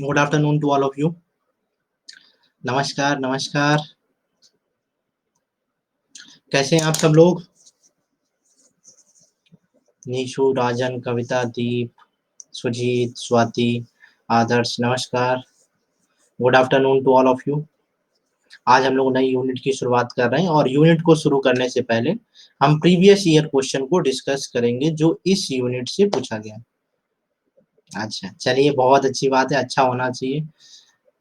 Good afternoon to all of you. नमस्कार नमस्कार। कैसे हैं आप सब लोग? निशु, राजन, कविता, दीप, सुजीत, स्वाति, आदर्श, नमस्कार। Good afternoon to all of you. आज हम लोग नई यूनिट की शुरुआत कर रहे हैं और यूनिट को शुरू करने से पहले हम प्रीवियस ईयर क्वेश्चन को डिस्कस करेंगे जो इस यूनिट से पूछा गया। अच्छा, चलिए, बहुत अच्छी बात है। अच्छा होना चाहिए,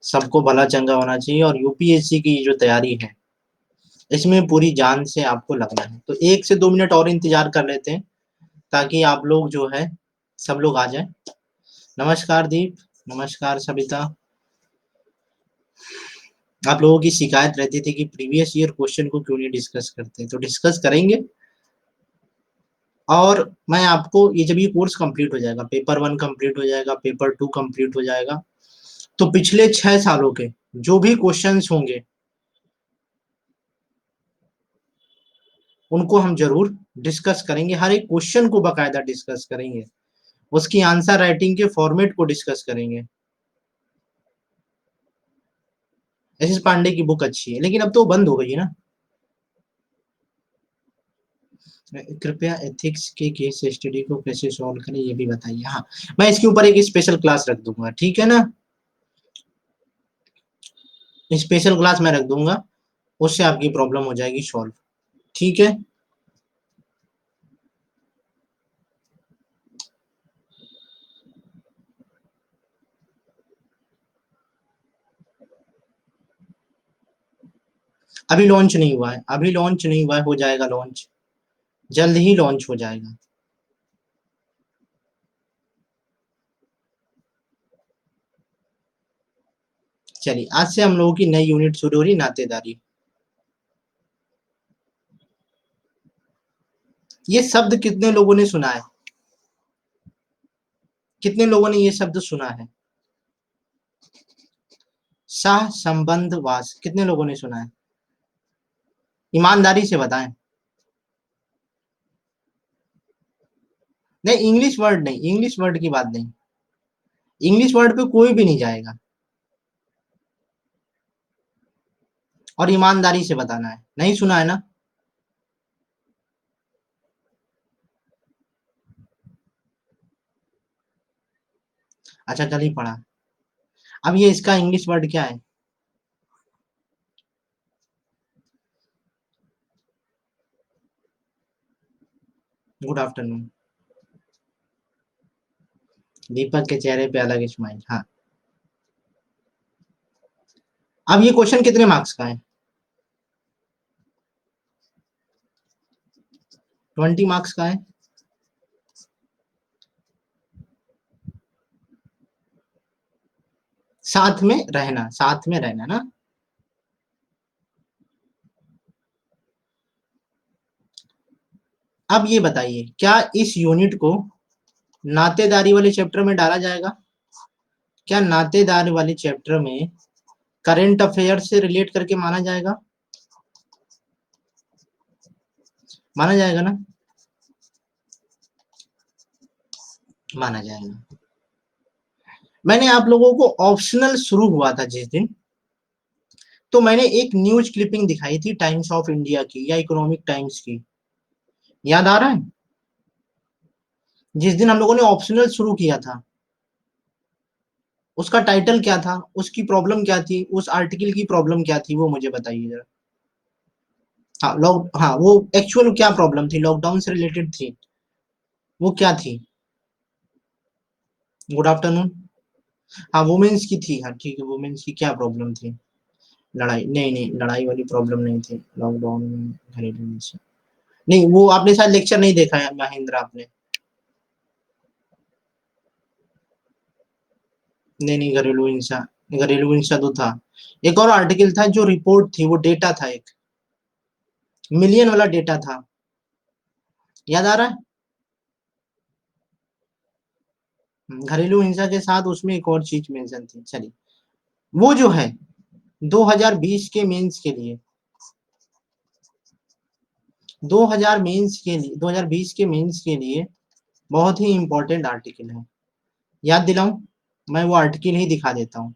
सबको भला चंगा होना चाहिए। और यूपीएससी की जो तैयारी है इसमें पूरी जान से आपको लगना है। तो 1 से 2 मिनट और इंतजार कर लेते हैं ताकि आप लोग जो है सब लोग आ जाएं। नमस्कार दीप, नमस्कार सविता। आप लोगों की शिकायत रहती थी कि प्रीवियस ईयर क्वेश्चन को क्यों नहीं डिस्कस करते, तो डिस्कस करेंगे। और मैं आपको ये जब ये कोर्स कंप्लीट हो जाएगा, पेपर 1 कंप्लीट हो जाएगा, पेपर 2 कंप्लीट हो जाएगा, तो पिछले 6 सालों के जो भी क्वेश्चंस होंगे उनको हम जरूर डिस्कस करेंगे। हर एक क्वेश्चन को बाकायदा डिस्कस करेंगे, उसकी आंसर राइटिंग के फॉर्मेट को डिस्कस करेंगे। एस एस पांडे की बुक अच्छी है, लेकिन अब तो बंद हो गई है ना। कृपया एथिक्स के केस स्टडी को कैसे सॉल्व करें ये भी बताइए। हाँ, मैं इसके ऊपर एक स्पेशल क्लास रख दूंगा, ठीक है ना। स्पेशल क्लास मैं रख दूंगा, उससे आपकी प्रॉब्लम हो जाएगी सॉल्व, ठीक है। अभी लॉन्च नहीं हुआ है, अभी लॉन्च नहीं हुआ है, हो जाएगा लॉन्च, जल्द ही लॉन्च हो जाएगा। चलिए, आज से हम लोगों की नई यूनिट शुरू हो रही, नातेदारी। ये शब्द कितने लोगों ने सुना है? कितने लोगों ने ये शब्द सुना है? सह संबंधवास, कितने लोगों ने सुना है? ईमानदारी से बताएं। नहीं, इंग्लिश वर्ड नहीं, इंग्लिश वर्ड की बात नहीं, इंग्लिश वर्ड पे कोई भी नहीं जाएगा, और ईमानदारी से बताना है। नहीं सुना है ना? अच्छा, कल ही पढ़ा। अब ये इसका इंग्लिश वर्ड क्या है? Good afternoon. दीपक के चेहरे पे अलग स्माइल। हाँ, अब ये क्वेश्चन कितने मार्क्स का है? 20 मार्क्स का है। साथ में रहना, साथ में रहना ना। अब ये बताइए, क्या इस यूनिट को नातेदारी वाले चैप्टर में डाला जाएगा? क्या नातेदारी वाले चैप्टर में करंट अफेयर से रिलेट करके माना जाएगा? माना जाएगा ना? माना जाएगा। मैंने आप लोगों को ऑप्शनल शुरू हुआ था जिस दिन, तो मैंने एक न्यूज क्लिपिंग दिखाई थी टाइम्स ऑफ इंडिया की या इकोनॉमिक टाइम्स की, याद आ रहा है? जिस दिन हम लोगों ने ऑप्शनल शुरू किया था, उसका टाइटल क्या था, उसकी प्रॉब्लम क्या थी, उस आर्टिकल की प्रॉब्लम क्या थी, वो मुझे बताइए जरा। हाँ, हाँ, वो एक्चुअल क्या प्रॉब्लम थी, लॉकडाउन से रिलेटेड थी, वो क्या थी? Good afternoon. हाँ, वुमेन्स की थी। हाँ ठीक है, वुमेन्स की क्या प्रॉब्लम थी? लड़ाई? नहीं नहीं, लड़ाई वाली प्रॉब्लम नहीं थी लॉकडाउन में, घरेलू हिंसा। नहीं, वो आपने शायद लेक्चर नहीं देखा है महेंद्र, आपने। नहीं नहीं, घरेलू हिंसा, घरेलू हिंसा तो था। एक और आर्टिकल था जो रिपोर्ट थी, वो डेटा था, एक मिलियन वाला डेटा था, याद आ रहा है? घरेलू हिंसा के साथ उसमें एक और चीज मेंशन थी। चलिए, वो जो है 2020 के मेंस के लिए, 2020 के मेंस के लिए बहुत ही इंपॉर्टेंट आर्टिकल है। याद दिलाऊं? मैं वो आर्टिकल ही दिखा देता हूँ,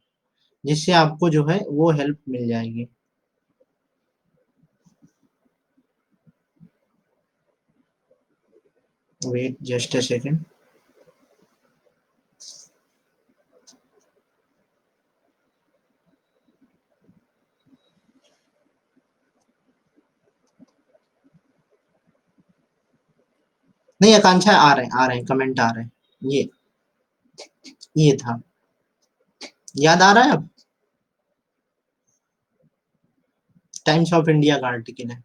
जिससे आपको जो है वो हेल्प मिल जाएगी। Wait just a second. नहीं, आकांक्षा आ रहे हैं, कमेंट आ रहे हैं। ये था, याद आ रहा है अब? टाइम्स ऑफ इंडिया का आर्टिकल है।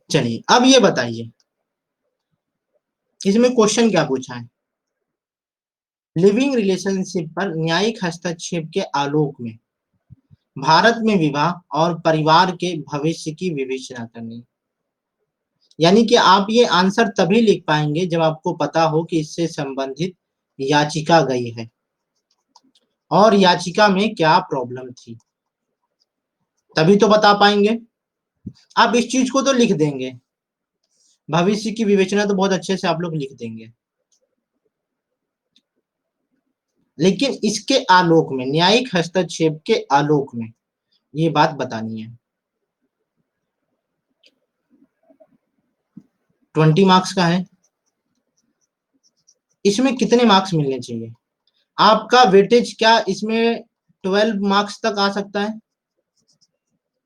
चलिए अब ये बताइए, इसमें क्वेश्चन क्या पूछा है? लिविंग रिलेशनशिप पर न्यायिक हस्तक्षेप के आलोक में भारत में विवाह और परिवार के भविष्य की विवेचना करनी। यानी कि आप ये आंसर तभी लिख पाएंगे जब आपको पता हो कि इससे संबंधित याचिका गई है और याचिका में क्या प्रॉब्लम थी, तभी तो बता पाएंगे। आप इस चीज को तो लिख देंगे, भविष्य की विवेचना तो बहुत अच्छे से आप लोग लिख देंगे, लेकिन इसके आलोक में, न्यायिक हस्तक्षेप के आलोक में ये बात बतानी है। 20 मार्क्स का है। इसमें कितने मार्क्स मिलने चाहिए? आपका वेटेज क्या इसमें 12 मार्क्स तक आ सकता है,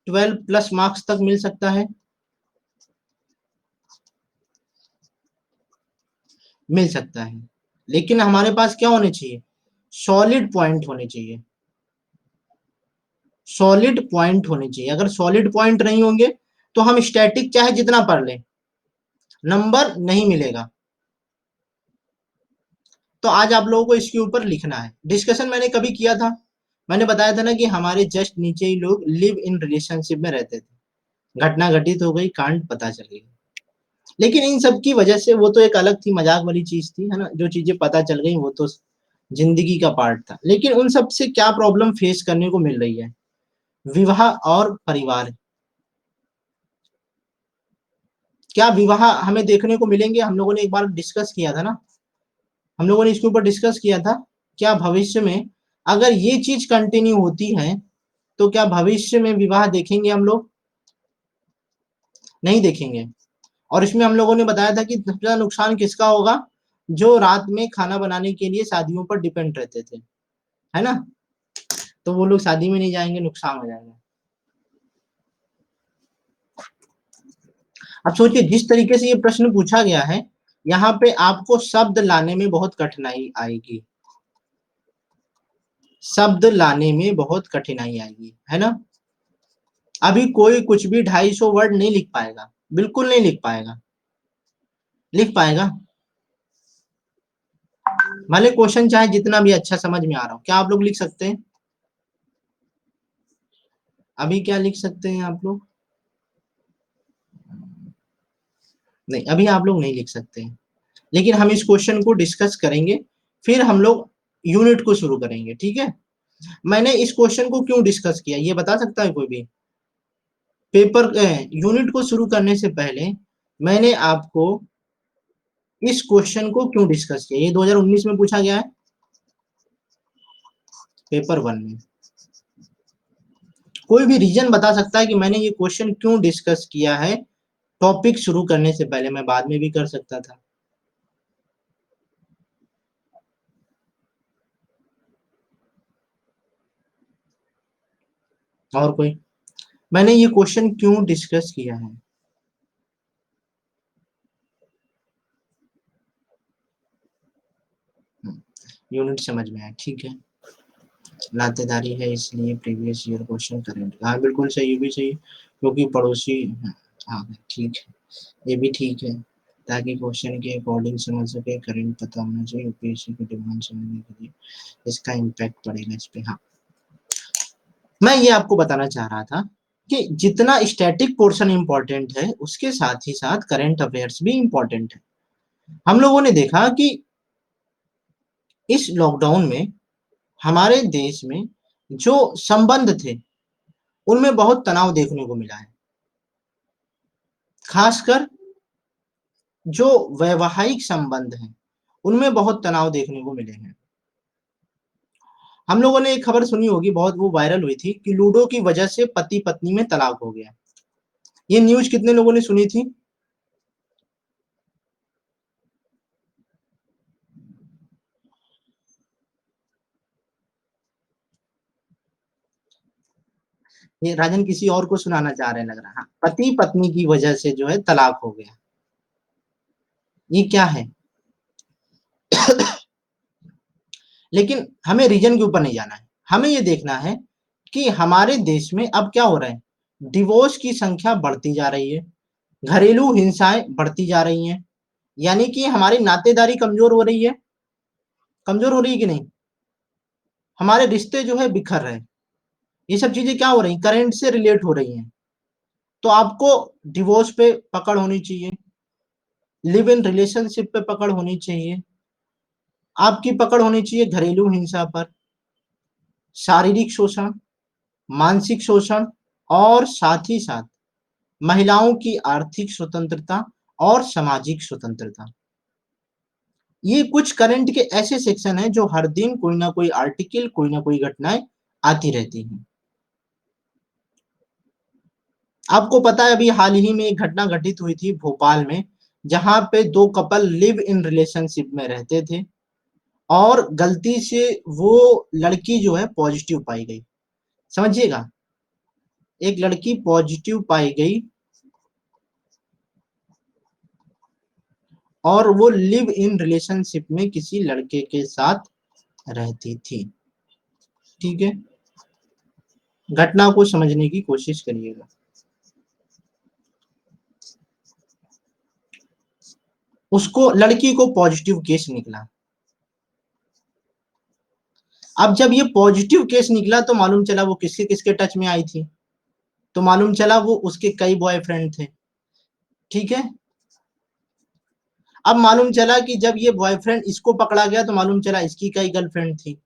12 प्लस मार्क्स तक मिल सकता है, मिल सकता है। लेकिन हमारे पास क्या होने चाहिए? सॉलिड पॉइंट होने चाहिए, सॉलिड पॉइंट होने चाहिए। अगर सॉलिड पॉइंट नहीं होंगे तो हम स्टैटिक चाहे जितना पढ़ लें, नंबर नहीं मिलेगा। तो आज आप लोगों को इसके ऊपर लिखना है। डिस्कशन मैंने कभी किया था, मैंने बताया था ना कि हमारे जस्ट नीचे ही लोग लिव इन रिलेशनशिप में रहते थे, घटना घटित हो गई, कांड पता चल गई। लेकिन इन सब की वजह से, वो तो एक अलग थी, मजाक वाली चीज थी, है ना, जो चीजें पता चल गई वो तो जिंदगी का पार्ट था। लेकिन उन सब से क्या प्रॉब्लम फेस करने को मिल रही है? विवाह और परिवार। क्या विवाह हमें देखने को मिलेंगे? हम लोगों ने एक बार डिस्कस किया था ना, हम लोगों ने इसके ऊपर डिस्कस किया था। क्या भविष्य में अगर ये चीज कंटिन्यू होती है तो क्या भविष्य में विवाह देखेंगे हम लोग? नहीं देखेंगे। और इसमें हम लोगों ने बताया था कि सबसे ज्यादा नुकसान किसका होगा? जो रात में खाना बनाने के लिए शादियों पर डिपेंड रहते थे, है ना, तो वो लोग शादी में नहीं जाएंगे, नुकसान हो जाएगा। अब सोचिए, जिस तरीके से ये प्रश्न पूछा गया है, यहाँ पे आपको शब्द लाने में बहुत कठिनाई आएगी, शब्द लाने में बहुत कठिनाई आएगी, है ना। अभी कोई कुछ भी 250 वर्ड नहीं लिख पाएगा, बिल्कुल नहीं लिख पाएगा। लिख पाएगा? भले क्वेश्चन चाहे जितना भी अच्छा समझ में आ रहा हो, क्या आप लोग लिख सकते हैं? अभी क्या लिख सकते हैं आप लोग? नहीं, अभी आप लोग नहीं लिख सकते हैं। लेकिन हम इस क्वेश्चन को डिस्कस करेंगे, फिर हम लोग यूनिट को शुरू करेंगे, ठीक है। मैंने इस क्वेश्चन को क्यों डिस्कस किया, ये बता सकता है कोई भी? पेपर यूनिट को शुरू करने से पहले मैंने आपको इस क्वेश्चन को क्यों डिस्कस किया? ये 2019 में पूछा गया है, पेपर 1 में। कोई भी रीजन बता सकता है कि मैंने ये क्वेश्चन क्यों डिस्कस किया है टॉपिक शुरू करने से पहले? मैं बाद में भी कर सकता था। और कोई? मैंने ये क्वेश्चन क्यों डिस्कस किया है? यूनिट समझ में आया, ठीक है। नातेदारी है इसलिए प्रीवियस ईयर क्वेश्चन करेंट, हाँ बिल्कुल सही, ये भी सही, क्योंकि पड़ोसी। हाँ ठीक है, ये भी ठीक है, ताकि क्वेश्चन के अकॉर्डिंग समझ सके, करंट पता होना चाहिए यूपीएससी की डिमांड समझने के लिए, इसका इम्पैक्ट पड़ेगा इस पे। हाँ, मैं ये आपको बताना चाह रहा था कि जितना स्टैटिक पोर्शन इंपॉर्टेंट है, उसके साथ ही साथ करंट अफेयर्स भी इंपॉर्टेंट है। हम लोगों ने देखा कि इस लॉकडाउन में हमारे देश में जो संबंध थे, उनमें बहुत तनाव देखने को मिला है। खासकर जो वैवाहिक संबंध हैं, उनमें बहुत तनाव देखने को मिले हैं। हम लोगों ने एक खबर सुनी होगी, बहुत वो वायरल हुई थी कि लूडो की वजह से पति-पत्नी में तलाक हो गया। ये न्यूज़ कितने लोगों ने सुनी थी? ये राजन किसी और को सुनाना चाह रहे हैं लग रहा है। हाँ, पति-पत्नी की वजह से जो है तलाक हो गया। ये क्या है? लेकिन हमें रीज़न के ऊपर नहीं जाना है। हमें ये देखना है कि हमारे देश में अब क्या हो रहा है? डिवोर्स की संख्या बढ़ती जा रही है, घरेलू हिंसाएँ बढ़ती जा रही हैं, यानी कि हमारी नातेदारी कमज़ोर हो रही है। कमज़ोर हो रही है कि नहीं? हमारे रिश्ते जो है बिखर रहे हैं। ये सब चीज़ें क्या हो रही हैं? करंट से रिलेट हो रही हैं। तो आपको डिवोर्स पे पकड़ होनी चाहिए, लिव इन रिलेशनशिप पे पकड़ होनी चाहिए, आपकी पकड़ होनी चाहिए घरेलू हिंसा पर, शारीरिक शोषण, मानसिक शोषण और साथ ही साथ महिलाओं की आर्थिक स्वतंत्रता और सामाजिक स्वतंत्रता। ये कुछ करंट के ऐसे सेक्शन हैं जो हर दिन कोई ना कोई आर्टिकल, कोई ना कोई घटनाएँ आती रहती हैं। आपको पता है अभी हाल ही में एक घटना घटित हुई थी भोपाल में, जहाँ पे 2 कपल लिव इन रिलेशनशिप में रहते थे और गलती से वो लड़की जो है पॉज़िटिव पाई गई। समझिएगा, एक लड़की पॉज़िटिव पाई गई और वो लिव इन रिलेशनशिप में किसी लड़के के साथ रहती थी। ठीक है? घटना को समझने की कोशिश करिएगा। उसको लड़की को पॉज़िटिव केस निकला। अब जब ये पॉज़िटिव केस निकला तो मालूम चला वो किसके-किसके टच में आई थी। तो मालूम चला वो उसके कई बॉयफ्रेंड थे। ठीक है? अब मालूम चला कि जब ये बॉयफ्रेंड इसको पकड़ा गया तो मालूम चला इसकी कई गर्लफ्रेंड थी।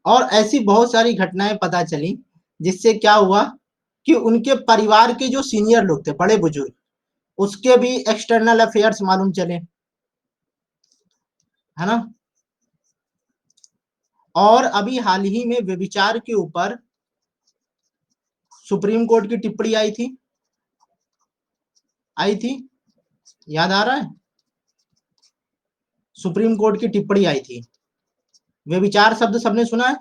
और ऐसी बहुत सारी घटनाएँ पता चली, जिससे क्या हुआ कि उनके परिवार के जो सीनियर लोग थे, बड़े-बुजुर्ग, उसके भी एक्सटर्नल अफेयर्स मालूम चले। है ना? और अभी हाल ही में व्यभिचार के ऊपर सुप्रीम कोर्ट की टिप्पणी आई थी। आई थी? याद आ रहा है? सुप्रीम कोर्ट की टिप्पणी आई थी। व्यभिचार शब्द सबने सुना है?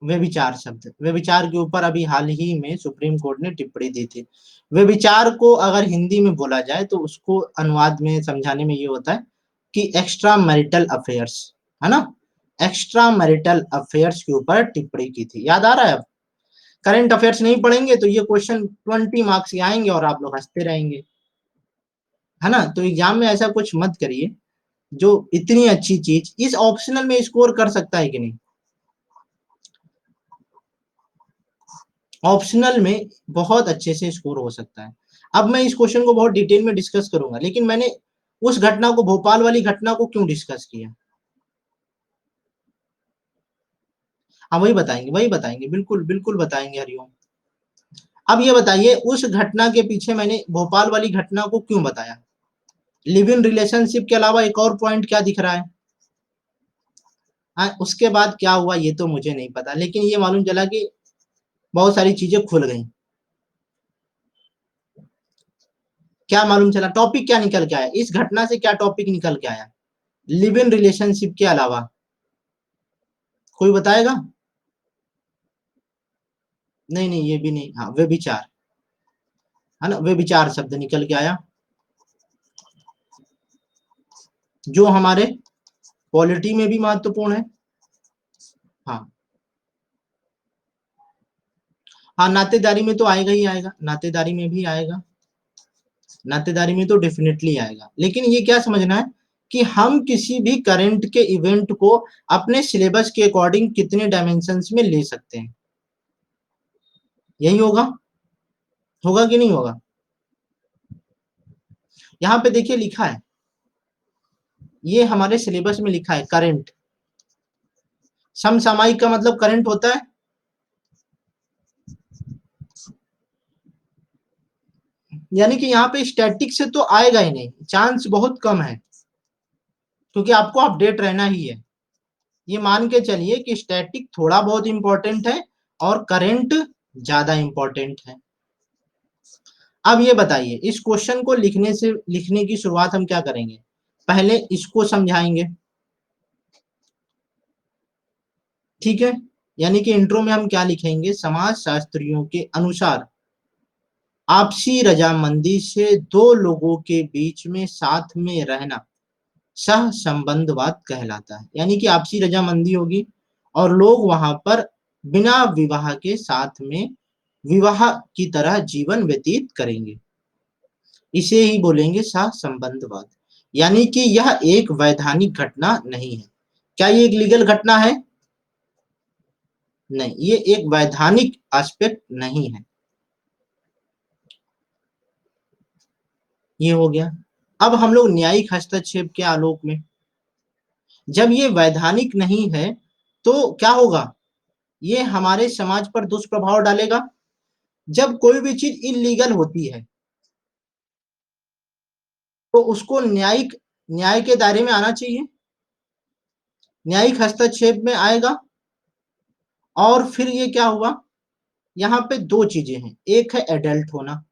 व्यभिचार शब्द, व्यभिचार के ऊपर अभी हाल ही में सुप्रीम कोर्ट ने टिप्पणी दी थी। व्यभिचार को अगर हिंदी में बोला जाए तो उसको अनुवाद में समझाने में ये होता है कि एक्स्ट्रा मैरिटल अफेयर्स, है ना? एक्स्ट्रा मैरिटल अफेयर्स के ऊपर टिप्पणी की थी। याद आ रहा है अब? करंट अफेयर्स नहीं पढ़ेंगे तो ये क्वेश्चन 20 मार्क्स के आएँगे और आप लोग हँसते रहेंगे। है ना? तो एग्ज़ाम में ऐसा कुछ मत करिए, जो इतनी अच्छी चीज़ इस ऑप्शनल में स्कोर कर सकता है कि नहीं? ऑप्शनल में बहुत अच्छे से स्कोर हो सकता है। अब मैं इस क्वेश्चन को बहुत डिटेल में डिस्कस करूँगा, लेकिन मैंने उस घटना को भोपाल वाली घटना को क्यों डिस्कस किया? हाँ, वही बताएँगे, बिल्कुल, बिल्कुल बताएँगे हरिओम। अब ये बताइए उस घटना के पीछे मैंने भोपाल वाली घटना को क्यों बताया? लिव इन रिलेशनशिप के अलावा एक और पॉइंट क्या दिख रहा है? उसके बाद क्या हुआ ये तो मुझे नहीं पता, लेकिन ये मालूम चला कि बहुत सारी चीज़ें खुल गई। क्या मालूम चला? टॉपिक क्या निकल के आया? इस घटना से क्या टॉपिक निकल के आया? लिव इन रिलेशनशिप के अलावा? कोई बताएगा? नहीं, नहीं, ये भी नहीं। हाँ, व्यभिचार, है ना? व्यभिचार शब्द निकल के आया, जो हमारे पॉलिटी में भी महत्वपूर्ण है। हाँ, हाँ, नातेदारी में तो आएगा ही आएगा, नातेदारी में भी आएगा, नातेदारी में तो डेफ़िनेटली आएगा। लेकिन ये क्या समझना है कि हम किसी भी करंट के इवेंट को अपने सिलेबस के अकॉर्डिंग कितने डायमेंशन्स में ले सकते हैं। यही होगा? होगा कि नहीं होगा? यहाँ पे देखिए लिखा है, ये हमारे सिलेबस में लिखा है करंट। समसामयिक का मतलब करंट होता है, यानी कि यहाँ पे स्टैटिक से तो आएगा ही नहीं, चांस बहुत कम है, क्योंकि आपको अपडेट रहना ही है। ये मान के चलिए कि स्टैटिक थोड़ा बहुत इंपॉर्टेंट है और करंट ज्यादा इंपॉर्टेंट है। अब ये बताइए, इस क्वेश्चन को लिखने की शुरुआत हम क्या करेंगे, पहले इसको समझाएंगे, ठीक है। यानी कि इंट्रो में हम क्या लिखेंगे, समाज शास्त्रियों के अनुसार आपसी रजामंदी से दो लोगों के बीच में साथ में रहना सह संबंधवाद कहलाता है। यानी कि आपसी रजामंदी होगी और लोग वहां पर बिना विवाह के साथ में विवाह की तरह जीवन व्यतीत करेंगे, इसे ही बोलेंगे सह संबंधवाद। यानी कि यह एक वैधानिक घटना नहीं है। क्या ये एक लीगल घटना है? नहीं, ये एक वैधानिक एस्पेक्ट नहीं है। ये हो गया। अब हम लोग न्यायिक हस्तक्षेप के आलोक में, जब ये वैधानिक नहीं है तो क्या होगा, ये हमारे समाज पर दुष्प्रभाव डालेगा। जब कोई भी चीज इलीगल होती है तो उसको न्याय के दायरे में आना चाहिए, न्यायिक हस्तक्षेप में आएगा। और फिर ये क्या हुआ, यहाँ पे दो चीजें हैं, एक है एडल्ट होना।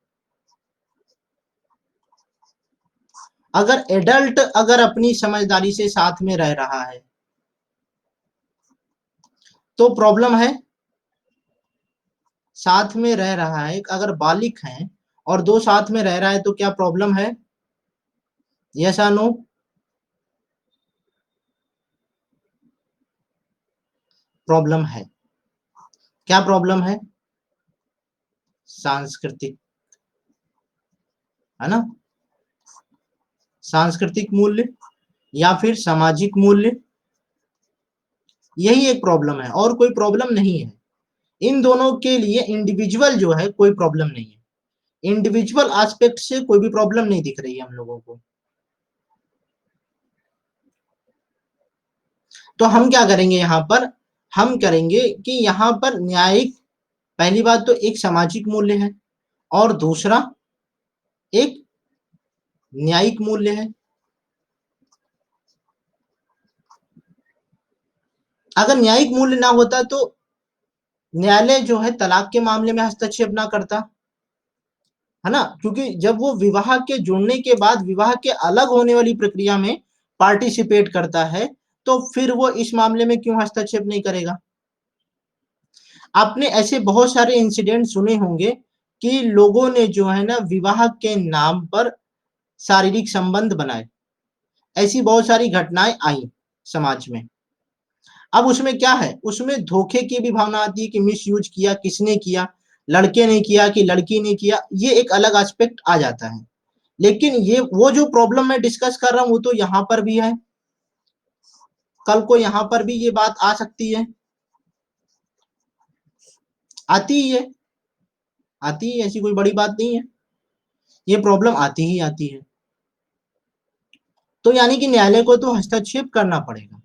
अगर एडल्ट अगर अपनी समझदारी से साथ में रह रहा है तो प्रॉब्लम है, साथ में रह रहा है, अगर बालिक है और दो साथ में रह रहा है तो क्या प्रॉब्लम है? यस या नो? प्रॉब्लम है। क्या प्रॉब्लम है? सांस्कृतिक, है ना, सांस्कृतिक मूल्य या फिर सामाजिक मूल्य, यही एक प्रॉब्लम है और कोई प्रॉब्लम नहीं है। इन दोनों के लिए इंडिविजुअल जो है कोई प्रॉब्लम नहीं है, इंडिविजुअल एस्पेक्ट से कोई भी प्रॉब्लम नहीं दिख रही है हम लोगों को। तो हम क्या करेंगे यहाँ पर, हम करेंगे कि यहाँ पर न्यायिक, पहली बात तो एक सामाजिक मूल्य है और दूसरा एक न्यायिक मूल्य है। अगर न्यायिक मूल्य ना होता तो न्यायालय जो है तलाक के मामले में हस्तक्षेप ना करता, है ना, क्योंकि जब वो विवाह के जुड़ने के बाद विवाह के अलग होने वाली प्रक्रिया में पार्टिसिपेट करता है तो फिर वो इस मामले में क्यों हस्तक्षेप नहीं करेगा। आपने ऐसे बहुत सारे इंसिडेंट सुने होंगे कि लोगों ने जो है ना विवाह के नाम पर शारीरिक संबंध बनाए, ऐसी बहुत सारी घटनाएं आई समाज में। अब उसमें क्या है, उसमें धोखे की भी भावना आती है कि मिस यूज किया, किसने किया, लड़के ने किया कि लड़की ने किया, ये एक अलग एस्पेक्ट आ जाता है। लेकिन ये वो जो प्रॉब्लम मैं डिस्कस कर रहा हूं वो तो यहाँ पर भी है, कल को यहाँ पर भी ये बात आ सकती है, आती ही है, आती ही, ऐसी कोई बड़ी बात नहीं है, ये प्रॉब्लम आती ही आती है। तो यानी कि न्यायालय को तो हस्तक्षेप करना पड़ेगा।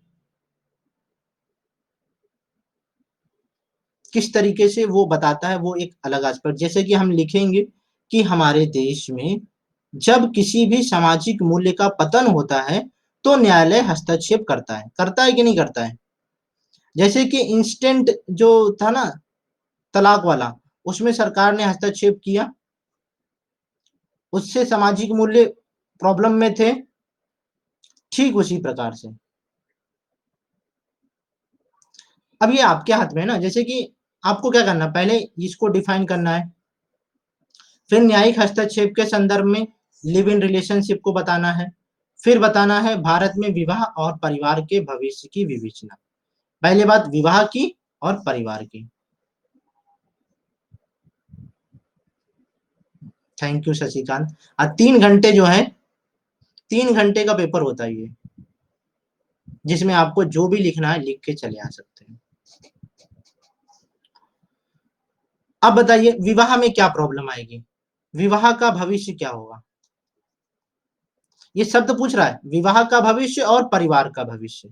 किस तरीके से वो बताता है वो एक अलग एस्पेक्ट, जैसे कि हम लिखेंगे कि हमारे देश में जब किसी भी सामाजिक मूल्य का पतन होता है तो न्यायालय हस्तक्षेप करता है कि नहीं करता है। जैसे कि इंस्टेंट जो था ना तलाक वाला, उसमें सरकार ने हस्तक्षेप किया, उससे सामाजिक मूल्य प्रॉब्लम में थे, ठीक उसी प्रकार से। अब ये आपके हाथ में है ना, जैसे कि आपको क्या करना, पहले इसको डिफाइन करना है, फिर न्यायिक हस्तक्षेप के संदर्भ में लिव इन रिलेशनशिप को बताना है, फिर बताना है भारत में विवाह और परिवार के भविष्य की विवेचना। पहले बात विवाह की और परिवार की। Thank you Shashikant. 3 घंटे जो है, 3 घंटे का पेपर होता है ये, जिसमें आपको जो भी लिखना है लिख के चले आ सकते हैं। अब बताइए विवाह में क्या प्रॉब्लम आएगी, विवाह का भविष्य क्या होगा, ये शब्द पूछ रहा है, विवाह का भविष्य और परिवार का भविष्य।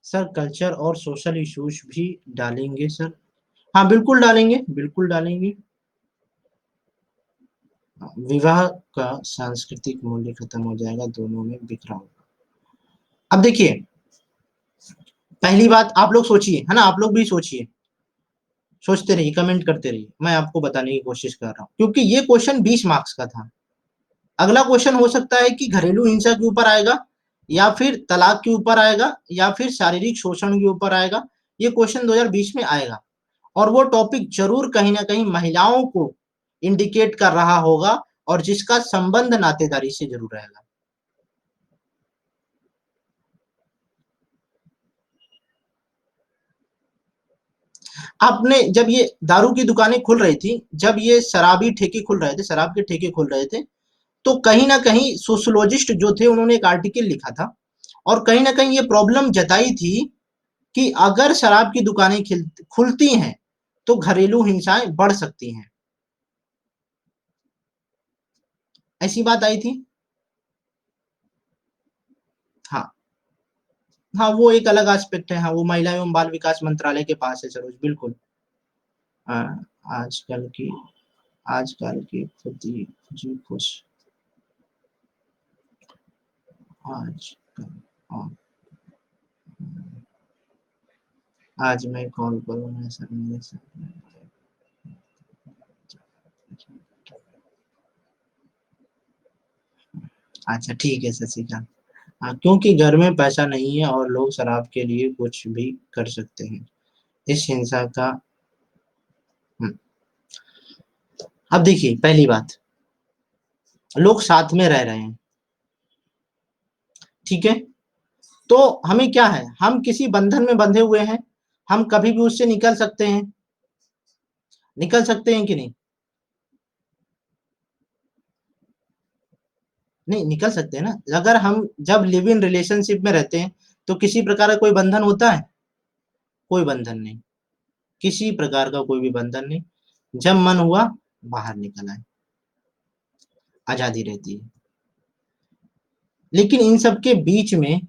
सर कल्चर और सोशल इश्यूज भी डालेंगे सर। हाँ बिल्कुल डालेंगे, बिल्कुल डालेंगे। विवाह का सांस्कृतिक मूल्य खत्म हो जाएगा, दोनों में बिखरा होगा। अब देखिए, पहली बात आप लोग सोचिए, है ना, आप लोग भी सोचिए, सोचते रहिए, कमेंट करते रहिए, मैं आपको बताने की कोशिश कर रहा हूँ, क्योंकि ये क्वेश्चन 20 मार्क्स का था। अगला क्वेश्चन हो सकता है कि घरेलू हिंसा के ऊपर आएगा, या फिर तलाक के ऊपर आएगा, या फिर शारीरिक शोषण के ऊपर आएगा। ये क्वेश्चन 2020 में आएगा, और वो टॉपिक जरूर कहीं ना कहीं महिलाओं को इंडिकेट कर रहा होगा, और जिसका संबंध नातेदारी से जरूर रहेगा। आपने जब ये दारू की दुकानें खुल रही थी, जब ये शराबी ठेके खुल रहे थे, शराब के ठेके खुल रहे थे, तो कहीं ना कहीं सोशोलॉजिस्ट जो थे उन्होंने एक आर्टिकल लिखा था, और कहीं ना कहीं ये प्रॉब्लम जताई थी कि अगर शराब की दुकानें खुलती हैं तो घरेलू हिंसाएं बढ़ सकती हैं। ऐसी बात आई थी। हाँ, हाँ वो एक अलग एस्पेक्ट है, हाँ वो महिला एवं बाल विकास मंत्रालय के पास है सरोज, बिल्कुल। हाँ, आजकल की आजकल की खुदी जी खुश आजकल। हाँ, आज मैं कॉल करूँगा सर, मेरे साथ। अच्छा ठीक है शशिकांत। हाँ, क्योंकि घर में पैसा नहीं है और लोग शराब के लिए कुछ भी कर सकते हैं, इस हिंसा का। हम्म, अब देखिए, पहली बात, लोग साथ में रह रहे हैं, ठीक है, तो हमें क्या है, हम किसी बंधन में बंधे हुए हैं, हम कभी भी उससे निकल सकते हैं, निकल सकते हैं कि नहीं? नहीं निकल सकते हैं ना, अगर हम जब लिव इन रिलेशनशिप में रहते हैं तो किसी प्रकार का कोई बंधन होता है? कोई बंधन नहीं, किसी प्रकार का कोई भी बंधन नहीं। जब मन हुआ बाहर निकल आए, आजादी रहती है। लेकिन इन सब के बीच में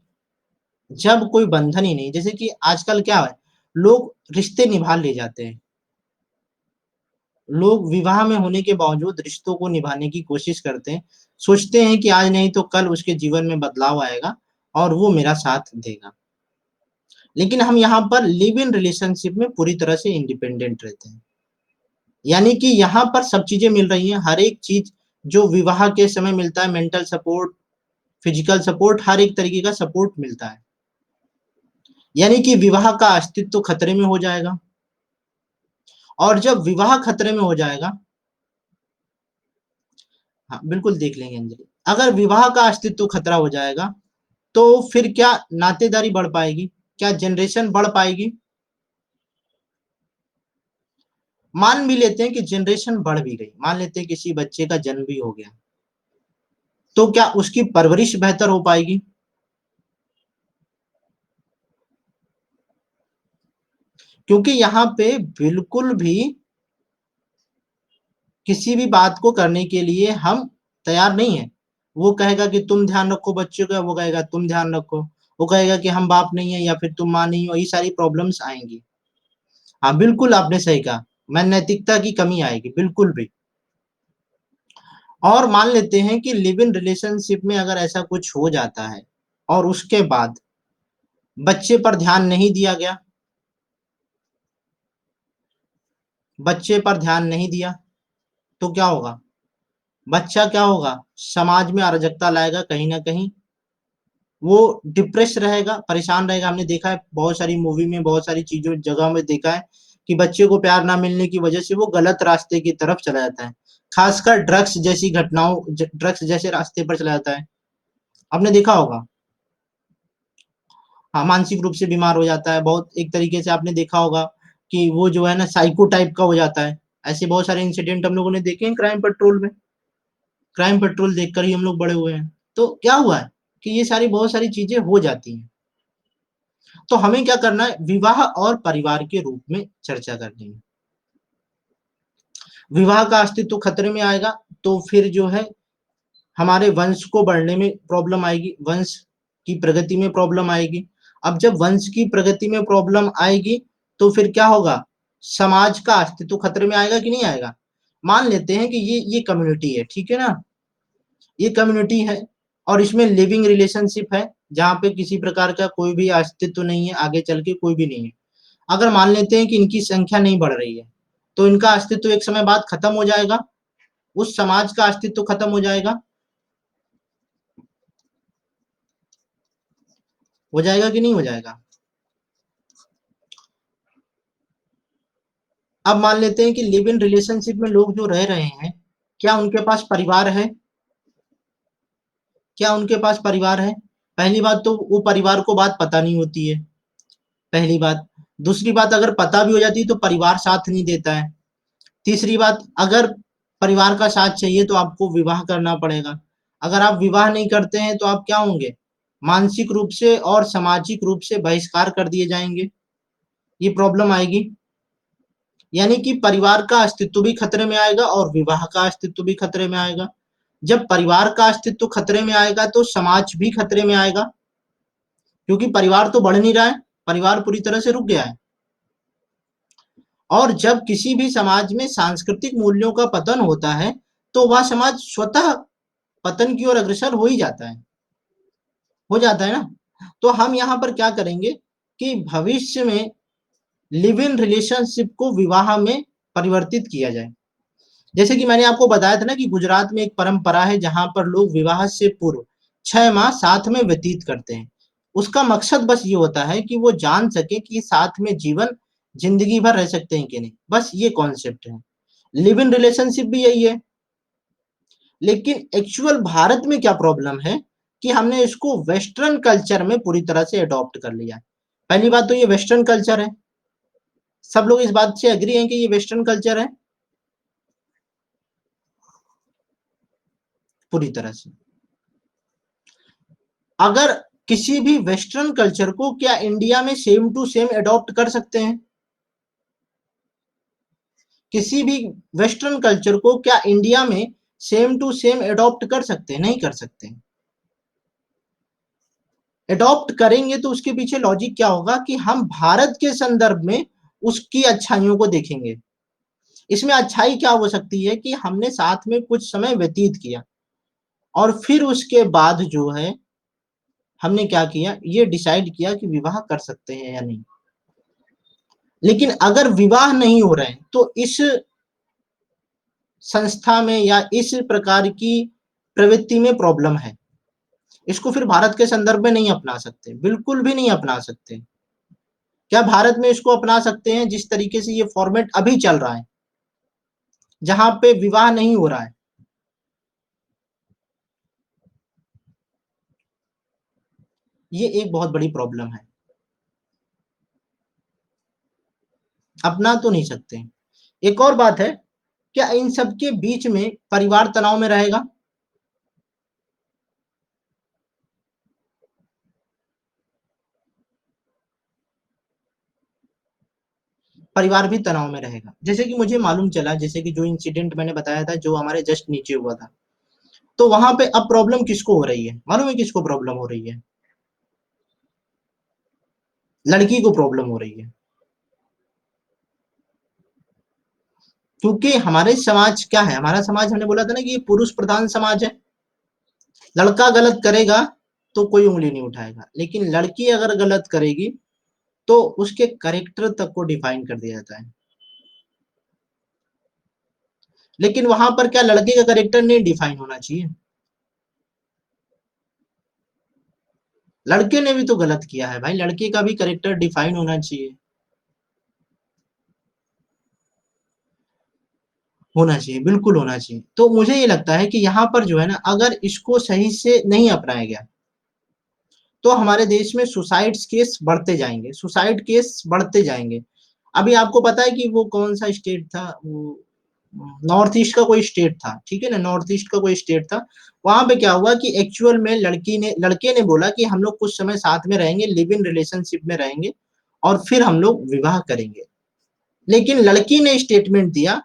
जब कोई बंधन ही नहीं, जैसे कि आजकल क्या है, लोग रिश्ते निभा ले जाते हैं, लोग विवाह में होने के बावजूद रिश्तों को निभाने की कोशिश करते हैं, सोचते हैं कि आज नहीं तो कल उसके जीवन में बदलाव आएगा और वो मेरा साथ देगा। लेकिन हम यहाँ पर लिव इन रिलेशनशिप में पूरी तरह से इंडिपेंडेंट रहते हैं, यानी कि यहाँ पर सब चीजें मिल रही हैं, हर एक चीज जो विवाह के समय मिलता है, मेंटल सपोर्ट, फिजिकल सपोर्ट, हर एक तरीके का सपोर्ट मिलता है। यानी कि विवाह का अस्तित्व खतरे में हो जाएगा, और जब विवाह खतरे में हो जाएगा, हाँ बिल्कुल देख लेंगे अंजलि, अगर विवाह का अस्तित्व खतरा हो जाएगा तो फिर क्या नातेदारी बढ़ पाएगी, क्या जनरेशन बढ़ पाएगी? मान भी लेते हैं कि जनरेशन बढ़ भी गई, मान लेते हैं किसी बच्चे का जन्म भी हो गया, तो क्या उसकी परवरिश बेहतर हो पाएगी? क्योंकि यहाँ पे बिल्कुल भी किसी भी बात को करने के लिए हम तैयार नहीं है। वो कहेगा कि तुम ध्यान रखो बच्चों का, वो कहेगा तुम ध्यान रखो, वो कहेगा कि हम बाप नहीं है या फिर तुम माँ नहीं हो, ये सारी प्रॉब्लम्स आएंगी। हाँ बिल्कुल आपने सही कहा, मैं नैतिकता की कमी आएगी बिल्कुल भी। और मान लेते हैं कि लिव इन रिलेशनशिप में अगर ऐसा कुछ हो जाता है और उसके बाद बच्चे पर ध्यान नहीं दिया गया, बच्चे पर ध्यान नहीं दिया, तो क्या होगा? बच्चा क्या होगा, समाज में अराजकता लाएगा, कहीं ना कहीं वो डिप्रेस रहेगा, परेशान रहेगा। हमने देखा है बहुत सारी मूवी में, बहुत सारी चीजों जगह में देखा है कि बच्चे को प्यार ना मिलने की वजह से वो गलत रास्ते की तरफ चला जाता है, खासकर ड्रग्स जैसी घटनाओं, ड्रग्स जैसे रास्ते पर चला जाता है। आपने देखा होगा। हाँ, मानसिक रूप से बीमार हो जाता है, बहुत एक तरीके से आपने देखा होगा कि वो जो है ना साइको टाइप का हो जाता है। ऐसे बहुत सारे इंसिडेंट हम लोगों ने देखे हैं क्राइम पेट्रोल में, क्राइम पेट्रोल देखकर ही हम लोग बड़े हुए हैं। तो क्या हुआ है कि ये सारी बहुत सारी चीजें हो जाती हैं। तो हमें क्या करना है, विवाह और परिवार के रूप में चर्चा करनी है। विवाह का अस्तित्व खतरे में आएगा तो फिर जो है हमारे वंश को बढ़ने में प्रॉब्लम आएगी, वंश की प्रगति में प्रॉब्लम आएगी। अब जब वंश की प्रगति में प्रॉब्लम आएगी तो फिर क्या होगा, समाज का अस्तित्व खतरे में आएगा कि नहीं आएगा। मान लेते हैं कि ये कम्युनिटी है, ठीक है ना, ये कम्युनिटी है और इसमें लिविंग रिलेशनशिप है जहाँ पे किसी प्रकार का कोई भी अस्तित्व नहीं है, आगे चल के कोई भी नहीं है। अगर मान लेते हैं कि इनकी संख्या नहीं बढ़ रही है तो इनका अस्तित्व एक समय बाद खत्म हो जाएगा, उस समाज का अस्तित्व खत्म हो जाएगा कि नहीं हो जाएगा। अब मान लेते हैं कि लिव इन रिलेशनशिप में लोग जो रह रहे हैं, क्या उनके पास परिवार है, क्या उनके पास परिवार है। पहली बात तो वो परिवार को बात पता नहीं होती है, पहली बात। दूसरी बात, अगर पता भी हो जाती है तो परिवार साथ नहीं देता है। तीसरी बात, अगर परिवार का साथ चाहिए तो आपको विवाह करना पड़ेगा। अगर आप विवाह नहीं करते हैं तो आप क्या होंगे, मानसिक रूप से और सामाजिक रूप से बहिष्कार कर दिए जाएंगे, ये प्रॉब्लम आएगी। यानी कि परिवार का अस्तित्व भी खतरे में आएगा और विवाह का अस्तित्व भी खतरे में आएगा। जब परिवार का अस्तित्व खतरे में आएगा तो समाज भी खतरे में आएगा, क्योंकि परिवार तो बढ़ नहीं रहा है, परिवार पूरी तरह से रुक गया है। और जब किसी भी समाज में सांस्कृतिक मूल्यों का पतन होता है तो वह समाज स्वतः पतन की ओर अग्रसर हो ही जाता है, हो जाता है ना। तो हम यहाँ पर क्या करेंगे कि भविष्य में लिव इन रिलेशनशिप को विवाह में परिवर्तित किया जाए। जैसे कि मैंने आपको बताया था ना कि गुजरात में एक परंपरा है जहां पर लोग विवाह से पूर्व 6 माह साथ में व्यतीत करते हैं। उसका मकसद बस ये होता है कि वो जान सके कि साथ में जीवन जिंदगी भर रह सकते हैं कि नहीं, बस ये कॉन्सेप्ट है। लिव इन रिलेशनशिप भी यही है। लेकिन एक्चुअल भारत में क्या प्रॉब्लम है कि हमने इसको वेस्टर्न कल्चर में पूरी तरह से अडॉप्ट कर लिया। पहली बात तो ये वेस्टर्न कल्चर है, सब लोग इस बात से एग्री हैं कि ये वेस्टर्न कल्चर है पूरी तरह से। अगर किसी भी वेस्टर्न कल्चर को क्या इंडिया में सेम टू सेम अडॉप्ट कर सकते हैं, किसी भी वेस्टर्न कल्चर को क्या इंडिया में सेम टू सेम अडॉप्ट कर सकते हैं, नहीं कर सकते। अडॉप्ट करेंगे तो उसके पीछे लॉजिक क्या होगा कि हम भारत के संदर्भ में उसकी अच्छाइयों को देखेंगे। इसमें अच्छाई क्या हो सकती है कि हमने साथ में कुछ समय व्यतीत किया और फिर उसके बाद जो है हमने क्या किया, ये डिसाइड किया कि विवाह कर सकते हैं या नहीं। लेकिन अगर विवाह नहीं हो रहे हैं तो इस संस्था में या इस प्रकार की प्रवृत्ति में प्रॉब्लम है। इसको फिर भारत के संदर्भ में नहीं अपना सकते, बिल्कुल भी नहीं अपना सकते। क्या भारत में इसको अपना सकते हैं जिस तरीके से ये फॉर्मेट अभी चल रहा है जहां पे विवाह नहीं हो रहा है। ये एक बहुत बड़ी प्रॉब्लम है, अपना तो नहीं सकते। एक और बात है, क्या इन सब के बीच में परिवार तनाव में रहेगा, परिवार भी तनाव में रहेगा। जैसे कि मुझे मालूम चला, जैसे कि जो इंसिडेंट मैंने बताया था जो हमारे जस्ट नीचे हुआ था, तो वहां पे अब प्रॉब्लम किसको हो रही है, मालूम है किसको प्रॉब्लम हो रही है, लड़की को प्रॉब्लम हो रही है। क्योंकि हमारे समाज क्या है, हमारा समाज हमने बोला था ना कि ये पुरुष प्रधान समाज है। लड़का गलत करेगा तो कोई उंगली नहीं उठाएगा, लेकिन लड़की अगर गलत करेगी तो उसके करेक्टर तक को डिफाइन कर दिया जाता है। लेकिन वहां पर क्या लड़के का करेक्टर नहीं डिफाइन होना चाहिए, लड़के ने भी तो गलत किया है भाई, लड़के का भी करेक्टर डिफाइन होना चाहिए, होना चाहिए, बिल्कुल होना चाहिए। तो मुझे ये लगता है कि यहाँ पर जो है ना, अगर इसको सही से नहीं अपनाया गया तो हमारे देश में सुसाइड केस बढ़ते जाएंगे, सुसाइड केस बढ़ते जाएंगे। अभी आपको पता है कि वो कौन सा स्टेट था, वो नॉर्थ ईस्ट का कोई स्टेट था, ठीक है ना, नॉर्थ ईस्ट का कोई स्टेट था। वहां पे क्या हुआ कि एक्चुअल में लड़के ने बोला कि हम लोग कुछ समय साथ में रहेंगे, लिव इन रिलेशनशिप में रहेंगे और फिर हम लोग विवाह करेंगे। लेकिन लड़की ने स्टेटमेंट दिया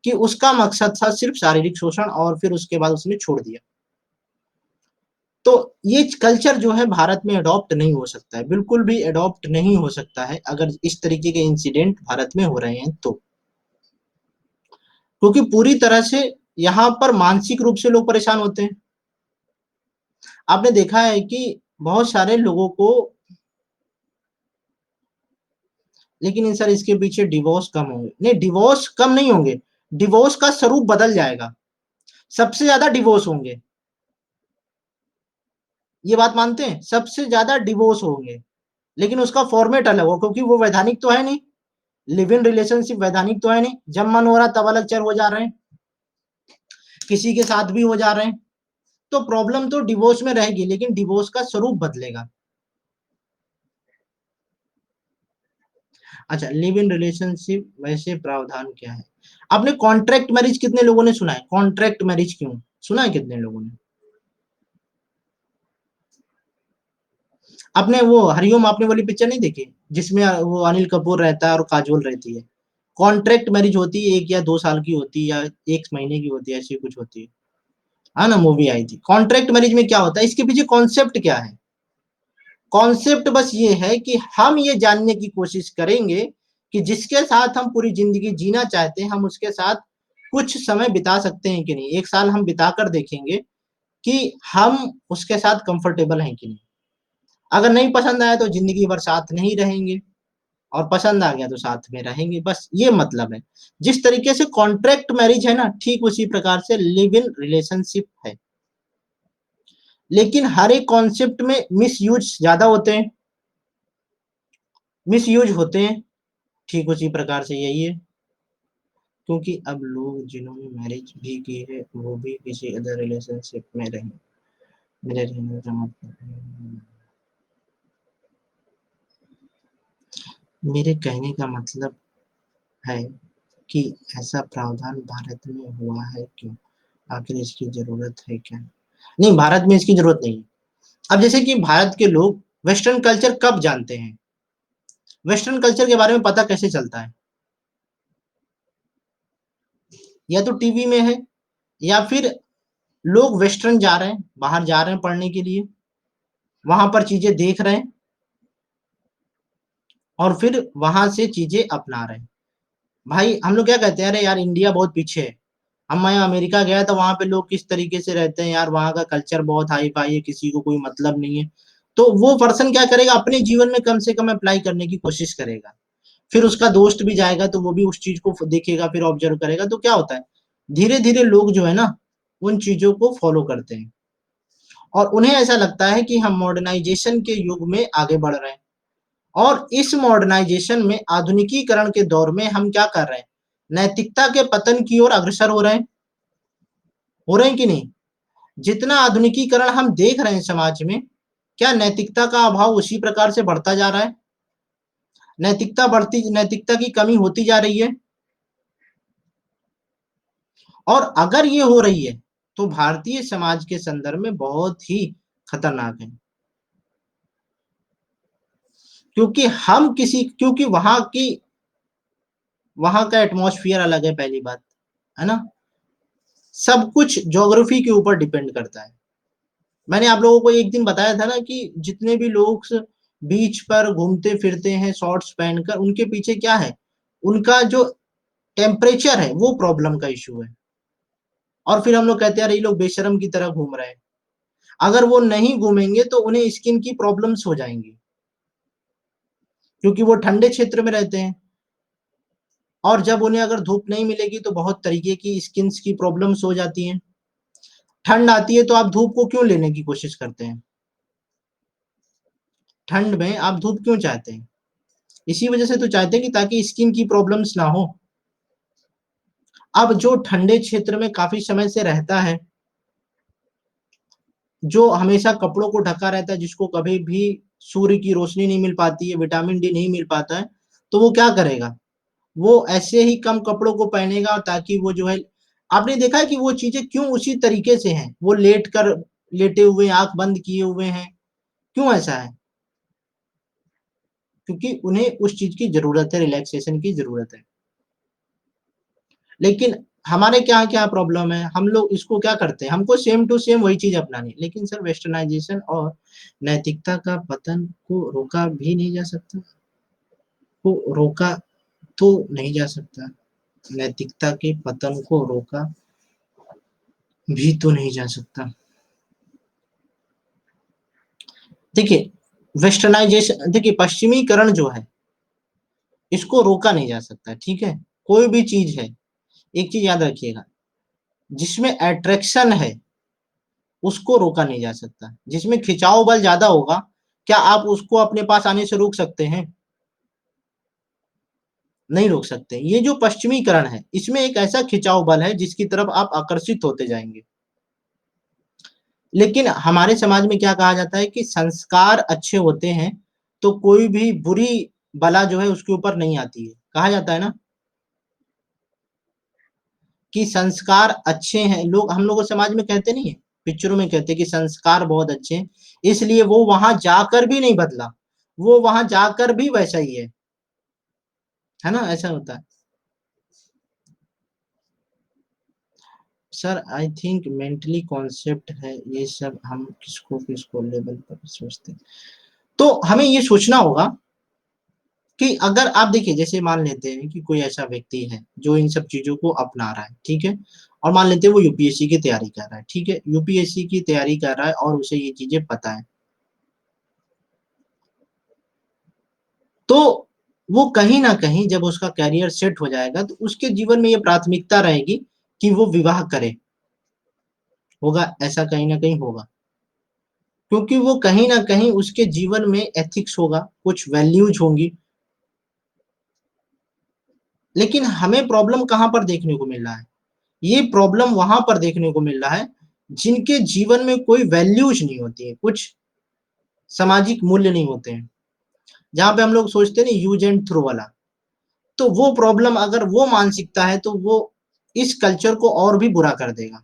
कि उसका मकसद था सिर्फ शारीरिक शोषण और फिर उसके बाद उसने छोड़ दिया। तो ये कल्चर जो है भारत में अडॉप्ट नहीं हो सकता है, बिल्कुल भी अडॉप्ट नहीं हो सकता है अगर इस तरीके के इंसिडेंट भारत में हो रहे हैं तो, क्योंकि पूरी तरह से यहाँ पर मानसिक रूप से लोग परेशान होते हैं। आपने देखा है कि बहुत सारे लोगों को, लेकिन सर इसके पीछे डिवोर्स कम होंगे, नहीं डिवोर्स कम नहीं होंगे, डिवोर्स का स्वरूप बदल जाएगा, सबसे ज्यादा डिवोर्स होंगे, ये बात मानते हैं, सबसे ज्यादा डिवोर्स होंगे, लेकिन उसका फॉर्मेट अलग हो, क्योंकि वो वैधानिक तो है नहीं, लिव इन रिलेशनशिप वैधानिक तो है नहीं, जब मन हो रहा तब अलग चल हो जा रहे हैं, किसी के साथ भी हो जा रहे हैं, तो प्रॉब्लम तो डिवोर्स में रहेगी, लेकिन डिवोर्स का स्वरूप बदलेगा। अच्छा, लिव इन रिलेशनशिप वैसे प्रावधान क्या है? आपने कॉन्ट्रैक्ट मैरिज कितने लोगों ने सुना है? कॉन्ट्रैक्ट मैरिज क्यों सुना है कितने लोगों ने? आपने वो हरिओम आपने वाली पिक्चर नहीं देखी जिसमें वो अनिल कपूर रहता है और काजोल रहती है? कॉन्ट्रैक्ट मैरिज होती है, 1 या 2 साल की होती है या 1 महीने की होती है, ऐसी कुछ होती है ना, मूवी आई थी। कॉन्ट्रैक्ट मैरिज में क्या होता है, इसके पीछे कॉन्सेप्ट क्या है? कॉन्सेप्ट बस ये है कि हम ये जानने की कोशिश करेंगे कि जिसके साथ हम पूरी जिंदगी जीना चाहते हैं, हम उसके साथ कुछ समय बिता सकते हैं कि नहीं। 1 साल हम बिता कर देखेंगे कि हम उसके साथ कंफर्टेबल हैं कि नहीं। अगर नहीं पसंद आया तो जिंदगी भर साथ नहीं रहेंगे, और पसंद आ गया तो साथ में रहेंगे, बस ये मतलब है। जिस तरीके से कॉन्ट्रैक्ट मैरिज है ना, ठीक उसी प्रकार से लिव इन रिलेशनशिप है, लेकिन हर एक कॉन्सेप्ट में मिस यूज ज्यादा होते हैं, मिस यूज होते हैं, ठीक उसी प्रकार से यही है, क्योंकि अब लोग जिन्होंने मैरिज भी की है वो भी किसी अदर रिलेशनशिप में रहे। मेरे रहने का मतलब, मेरे कहने का मतलब है कि ऐसा प्रावधान भारत में हुआ है क्यों? आखिर इसकी जरूरत है क्या? नहीं, भारत में इसकी जरूरत नहीं है। अब जैसे कि भारत के लोग वेस्टर्न कल्चर कब जानते हैं, वेस्टर्न कल्चर के बारे में पता कैसे चलता है? या तो टीवी में है, या फिर लोग वेस्टर्न जा रहे हैं, बाहर जा रहे हैं पढ़ने के लिए, वहां पर चीजें देख रहे हैं और फिर वहां से चीजें अपना रहे हैं। भाई हम लोग क्या कहते हैं, अरे यार इंडिया बहुत पीछे है। हम मैं अमेरिका गया तो वहां पे लोग किस तरीके से रहते हैं यार, वहां का कल्चर बहुत हाई फाई है, किसी को कोई मतलब नहीं है। तो वो पर्सन क्या करेगा, अपने जीवन में कम से कम अप्लाई करने की कोशिश करेगा। फिर उसका दोस्त भी जाएगा तो वो भी उस चीज को देखेगा, फिर ऑब्जर्व करेगा, तो क्या होता है, धीरे धीरे लोग जो है ना उन चीजों को फॉलो करते हैं, और उन्हें ऐसा लगता है कि हम मॉडर्नाइजेशन के युग में आगे बढ़ रहे हैं। और इस मॉडर्नाइजेशन में, आधुनिकीकरण के दौर में हम क्या कर रहे हैं, नैतिकता के पतन की ओर अग्रसर हो रहे हैं, हो रहे हैं कि नहीं? जितना आधुनिकीकरण हम देख रहे हैं समाज में, क्या नैतिकता का अभाव उसी प्रकार से बढ़ता जा रहा है? नैतिकता की कमी होती जा रही है। और अगर ये हो रही है तो भारतीय समाज के संदर्भ में बहुत ही खतरनाक है, क्योंकि वहां का एटमॉस्फेयर अलग है, पहली बात है ना, सब कुछ ज्योग्राफी के ऊपर डिपेंड करता है। मैंने आप लोगों को एक दिन बताया था ना कि जितने भी लोग बीच पर घूमते फिरते हैं शॉर्ट्स पहनकर, उनके पीछे क्या है, उनका जो टेम्परेचर है वो प्रॉब्लम का इशू है। और फिर हम लोग कहते हैं अरे ये लोग बेशरम की तरह घूम रहे हैं। अगर वो नहीं घूमेंगे तो उन्हें स्किन की प्रॉब्लम्स हो जाएंगी, क्योंकि वो ठंडे क्षेत्र में रहते हैं, और जब उन्हें अगर धूप नहीं मिलेगी तो बहुत तरीके की स्किन की प्रॉब्लम्स हो जाती हैं। ठंड आती है तो आप धूप को क्यों लेने की कोशिश करते हैं? ठंड में आप धूप क्यों चाहते हैं? इसी वजह से तो चाहते हैं कि ताकि स्किन की प्रॉब्लम्स ना हो। अब जो ठंडे क्षेत्र में काफी समय से रहता है, जो हमेशा कपड़ों को ढका रहता है, जिसको कभी भी सूर्य की रोशनी नहीं मिल पाती है, विटामिन डी नहीं मिल पाता है, तो वो क्या करेगा, वो ऐसे ही कम कपड़ों को पहनेगा, ताकि वो जो है, आपने देखा है कि वो चीजें क्यों उसी तरीके से हैं, वो लेटे हुए आंख बंद किए हुए हैं, क्यों ऐसा है? क्योंकि उन्हें उस चीज की जरूरत है, रिलैक्सेशन की जरूरत है। लेकिन हमारे क्या क्या प्रॉब्लम है, हम लोग इसको क्या करते हैं, हमको सेम टू सेम वही चीज़ अपनानी है। लेकिन सर वेस्टर्नाइज़ेशन और नैतिकता का पतन को रोका भी नहीं जा सकता, को रोका तो नहीं जा सकता। नैतिकता के पतन को रोका भी तो नहीं जा सकता। देखिए, वेस्टर्नाइज़ेशन देखिए पश्चिमीकरण जो है, इसको रोका नहीं जा सकता, ठीक है? कोई भी चीज़ है, एक चीज़ याद रखिएगा, जिसमें अट्रैक्शन है, उसको रोका नहीं जा सकता। जिसमें खिंचाव बल ज़्यादा होगा, क्या आप उसको अपने पास आने से रोक सकते हैं? नहीं रोक सकते। ये जो पश्चिमीकरण है, इसमें एक ऐसा खिंचाव बल है जिसकी तरफ आप आकर्षित होते जाएँगे। लेकिन हमारे समाज में क्या कहा जाता है कि संस्कार अच्छे होते हैं, तो कोई भी बुरी बला जो है उसके ऊपर नहीं आती है। कहा जाता है ना कि संस्कार अच्छे हैं, लोग हम लोग समाज में कहते नहीं है, पिक्चरों में कहते हैं कि संस्कार बहुत अच्छे हैं, इसलिए वो वहाँ जाकर भी नहीं बदला, वो वहाँ जाकर भी वैसा ही है ना? ऐसा होता है। Sir I think mentally concept है ये सब, हम किसको लेवल पर सोचते हैं। तो हमें ये सोचना होगा कि अगर आप देखिए जैसे मान लेते हैं कि कोई ऐसा व्यक्ति है जो इन सब चीज़ों को अपना रहा है, ठीक है? और मान लेते हैं वो यूपीएससी की तैयारी कर रहा है, ठीक है? यूपीएससी की तैयारी कर रहा है और उसे ये चीज़ें पता है। तो वो कहीं न कहीं जब उसका करियर सेट हो जाएगा तो उसके जीवन में ये प्राथमिकता रहेगी कि वो विवाह करे। होगा ऐसा कहीं न कहीं होगा। क्योंकि वो कहीं न कहीं उसके जीवन में एथिक्स होगा, कुछ वैल्यूज़ होंगी। लेकिन हमें प्रॉब्लम कहाँ पर देखने को मिल रहा है? ये प्रॉब्लम वहाँ पर देखने को मिल रहा है, जिनके जीवन में कोई वैल्यूज़ नहीं होती है, कुछ सामाजिक मूल्य नहीं होते हैं। जहाँ पे हम लोग सोचते हैं ना यूज़ एंड थ्रो वाला, तो वो प्रॉब्लम अगर वो मानसिकता है, तो वो इस कल्चर को और भी बुरा कर देगा।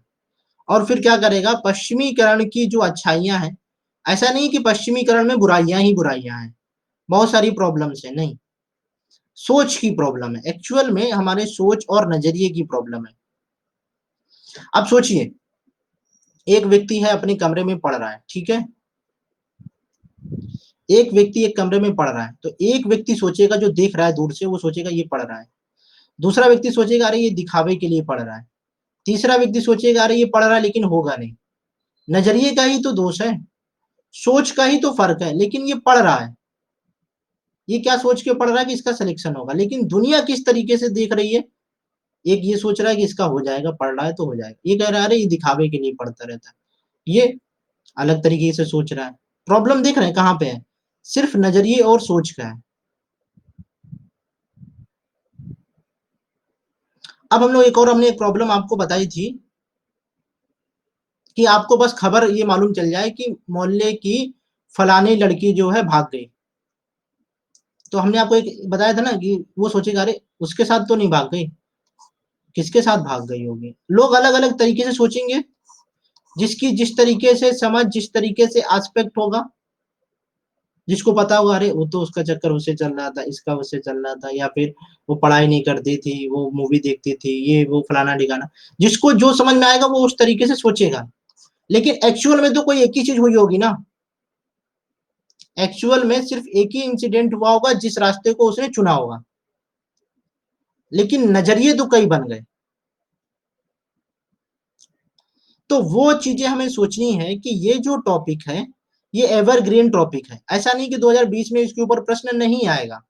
और फिर क्या करेगा, पश्चिमीकरण की जो अच्छाइयाँ हैं, ऐसा नहीं कि पश्चिमीकरण में बुराइयाँ ही बुराइयाँ हैं, बहुत सारी प्रॉब्लम्स हैं, नहीं। सोच की प्रॉब्लम है, एक्चुअल में हमारे सोच और नज़रिए की प्रॉब्लम है। अब सोचिए, एक व्यक्ति है अपने कमरे में पढ़ रहा है, ठीक है? एक व्यक्ति एक कमरे में पढ़ रहा है, तो एक व्यक्ति सोचेगा जो देख रहा है दूर से, वो सोचेगा ये पढ़ रहा है। दूसरा व्यक्ति सोचेगा अरे ये दिखावे के लिए पढ़ रहा है। तीसरा व्यक्ति सोचेगा अरे ये पढ़ रहा है लेकिन होगा नहीं। नज़रिए का ही तो दोष है, सोच का ही तो फ़र्क है, लेकिन ये पढ़ रहा है। ये क्या सोच के पढ़ रहा है कि इसका सिलेक्शन होगा, लेकिन दुनिया किस तरीके से देख रही है, एक ये सोच रहा है कि इसका हो जाएगा, पढ़ रहा है तो हो जाएगा। ये कह रहा है अरे ये दिखावे के लिए पढ़ता रहता है। ये अलग तरीके से सोच रहा है। प्रॉब्लम देख रहे हैं कहाँ पे है? सिर्फ़ नज़रिए और सोच का है। अब हम लोग एक और हमने एक प्रॉब्लम आपको बताई थी कि आपको बस खबर ये मालूम चल जाए कि मोहल्ले की फलानी लड़की जो है भाग गई। तो हमने आपको एक बताया था ना कि वो सोचेगा अरे उसके साथ तो नहीं भाग गई, किसके साथ भाग गई होगी? लोग अलग-अलग तरीके से सोचेंगे, जिसकी जिस तरीके से समझ, जिस तरीके से एस्पेक्ट होगा, जिसको पता होगा अरे वो तो उसका चक्कर उससे चल रहा था, इसका उससे चल रहा था या फिर वो पढ़ाई नहीं करती थी, वो मूवी देखती थी, ये वो फलाना-ढिकाना। जिसको जो समझ में आएगा वो उस तरीके से सोचेगा। लेकिन एक्चुअल में तो कोई एक ही चीज़ हुई होगी ना। एक्चुअल में सिर्फ़ एक ही इंसिडेंट हुआ होगा जिस रास्ते को उसने चुना होगा। लेकिन नज़रिए तो कई बन गए। तो वो चीज़ें हमें सोचनी है कि ये जो टॉपिक है, ये एवरग्रीन टॉपिक है। ऐसा नहीं कि 2020 में इसके ऊपर प्रश्न नहीं आएगा।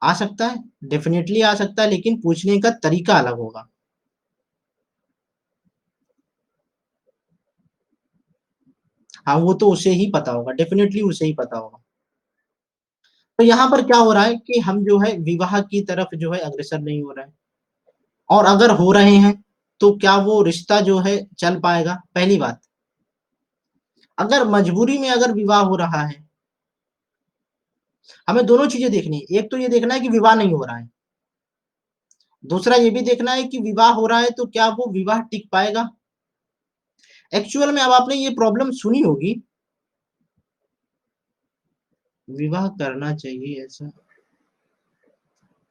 आ सकता है, डेफ़िनिटली आ सकता है लेकिन पूछने का तरीका अलग होगा। हाँ, वो तो उसे ही पता होगा, डेफ़िनिटली उसे ही पता होगा। तो यहाँ पर क्या हो रहा है कि हम जो है विवाह की तरफ जो है अग्रसर नहीं हो रहे हैं और अगर हो रहे हैं, तो क्या वो रिश्ता जो है चल पाएगा? पहली बात। अगर मजबूरी में अगर विवाह हो रहा है, हमें दोनों चीज़ें देखनी है। एक तो ये देखना है कि विवाह नहीं हो रहा है। दूसरा ये भी देखना है कि विवाह हो रहा है तो क्या वो विवाह टिक पाएगा? एक्चुअल में अब आपने ये प्रॉब्लम सुनी होगी, विवाह करना चाहिए ऐसा।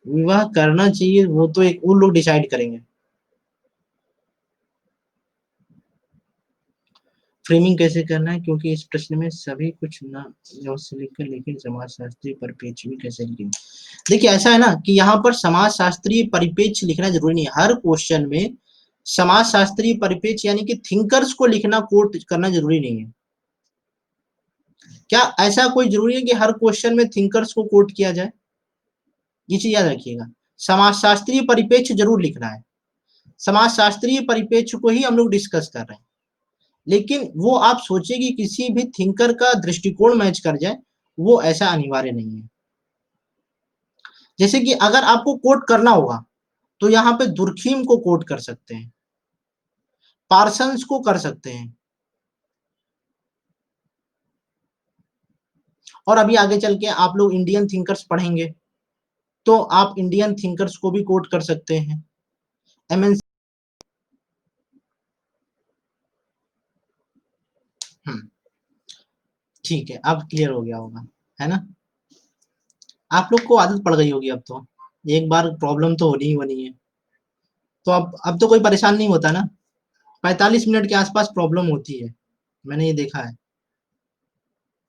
विवाह करना चाहिए वो तो एक वो लोग डिसाइड करेंगे। फ्रेमिंग कैसे करना है, क्योंकि इस प्रश्न में सभी कुछ न से लिखकर, लेकिन समाजशास्त्रीय परिप्रेक्ष्य भी कैसे लिखेंगे। देखिए ऐसा है ना कि यहाँ पर समाजशास्त्रीय परिप्रेक्ष्य लिखना जरूरी नहीं है। हर क्वेश्चन में समाजशास्त्रीय परिप्रेक्ष्य यानी कि थिंकर्स को लिखना, कोट करना जरूरी नहीं है। क्या ऐसा कोई जरूरी है कि हर क्वेश्चन में थिंकर्स को कोट किया जाए? ये चीज याद रखिएगा। समाजशास्त्रीय परिप्रेक्ष्य जरूर लिखना है, समाजशास्त्रीय परिप्रेक्ष्य को ही हम लोग डिस्कस कर रहे हैं, लेकिन वो आप सोचिए कि किसी भी थिंकर का दृष्टिकोण मैच कर जाए, वो ऐसा अनिवार्य नहीं है। जैसे कि अगर आपको कोट करना होगा तो यहाँ पे दुर्खीम को कोट कर सकते हैं, पार्सन्स को कर सकते हैं, और अभी आगे चल के आप लोग इंडियन थिंकर्स पढ़ेंगे तो आप इंडियन थिंकर्स को भी कोट कर सकते हैं। एमएन ठीक है, अब क्लियर हो गया होगा, है ना? आप लोग को आदत पड़ गई होगी अब तो, एक बार प्रॉब्लम तो होनी ही होनी है, तो अब तो कोई परेशान नहीं होता ना। 45 मिनट के आसपास प्रॉब्लम होती है, मैंने ये देखा है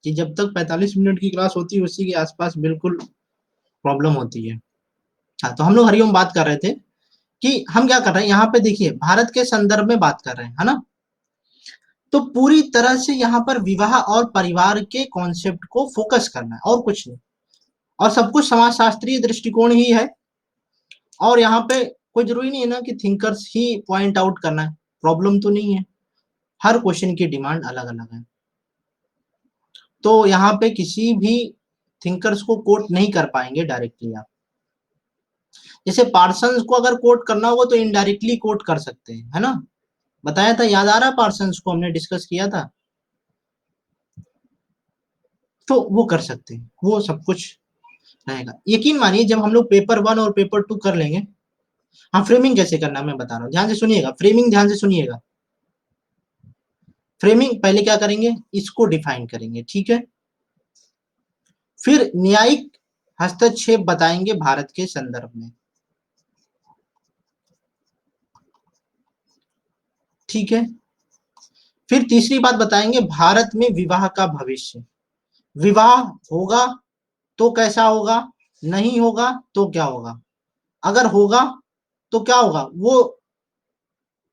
कि जब तक 45 मिनट की क्लास होती है उसी के आसपास बिल्कुल प्रॉब्लम होती है। हाँ, तो हम लोग हरिओम बात कर रहे थे कि हम क्या कर रहे हैं यहाँ पे, देखिए भारत के संदर्भ में बात कर रहे हैं, है ना? तो पूरी तरह से यहाँ पर विवाह और परिवार के कॉन्सेप्ट को फोकस करना है और कुछ नहीं, और सब कुछ समाजशास्त्रीय दृष्टिकोण ही है। और यहाँ पे कोई जरूरी नहीं है ना कि थिंकर्स ही पॉइंट आउट करना है, प्रॉब्लम तो नहीं है, हर क्वेश्चन की डिमांड अलग अलग है। तो यहाँ पे किसी भी थिंकर्स को कोट नहीं कर पाएंगे डायरेक्टली आप। जैसे पार्सन्स को अगर कोट करना होगा तो इनडायरेक्टली कोट कर सकते हैं, है ना? बताया था, याद आ रहा है? पार्सन्स को हमने डिस्कस किया था, तो वो कर सकते हैं, वो सब कुछ रहेगा। यकीन मानिए जब हम लोग पेपर 1 और पेपर 2 कर लेंगे। हाँ, फ्रेमिंग कैसे करना मैं बता रहा हूँ, ध्यान से सुनिएगा, फ्रेमिंग ध्यान से सुनिएगा। फ्रेमिंग पहले क्या करेंगे, इसको डिफाइन करेंगे, ठीक है? फिर न्यायिक हस्तक्षेप बताएंगे भारत के संदर्भ में, ठीक है? फिर तीसरी बात बताएंगे भारत में विवाह का भविष्य। विवाह होगा तो कैसा होगा, नहीं होगा तो क्या होगा, अगर होगा तो क्या होगा, वो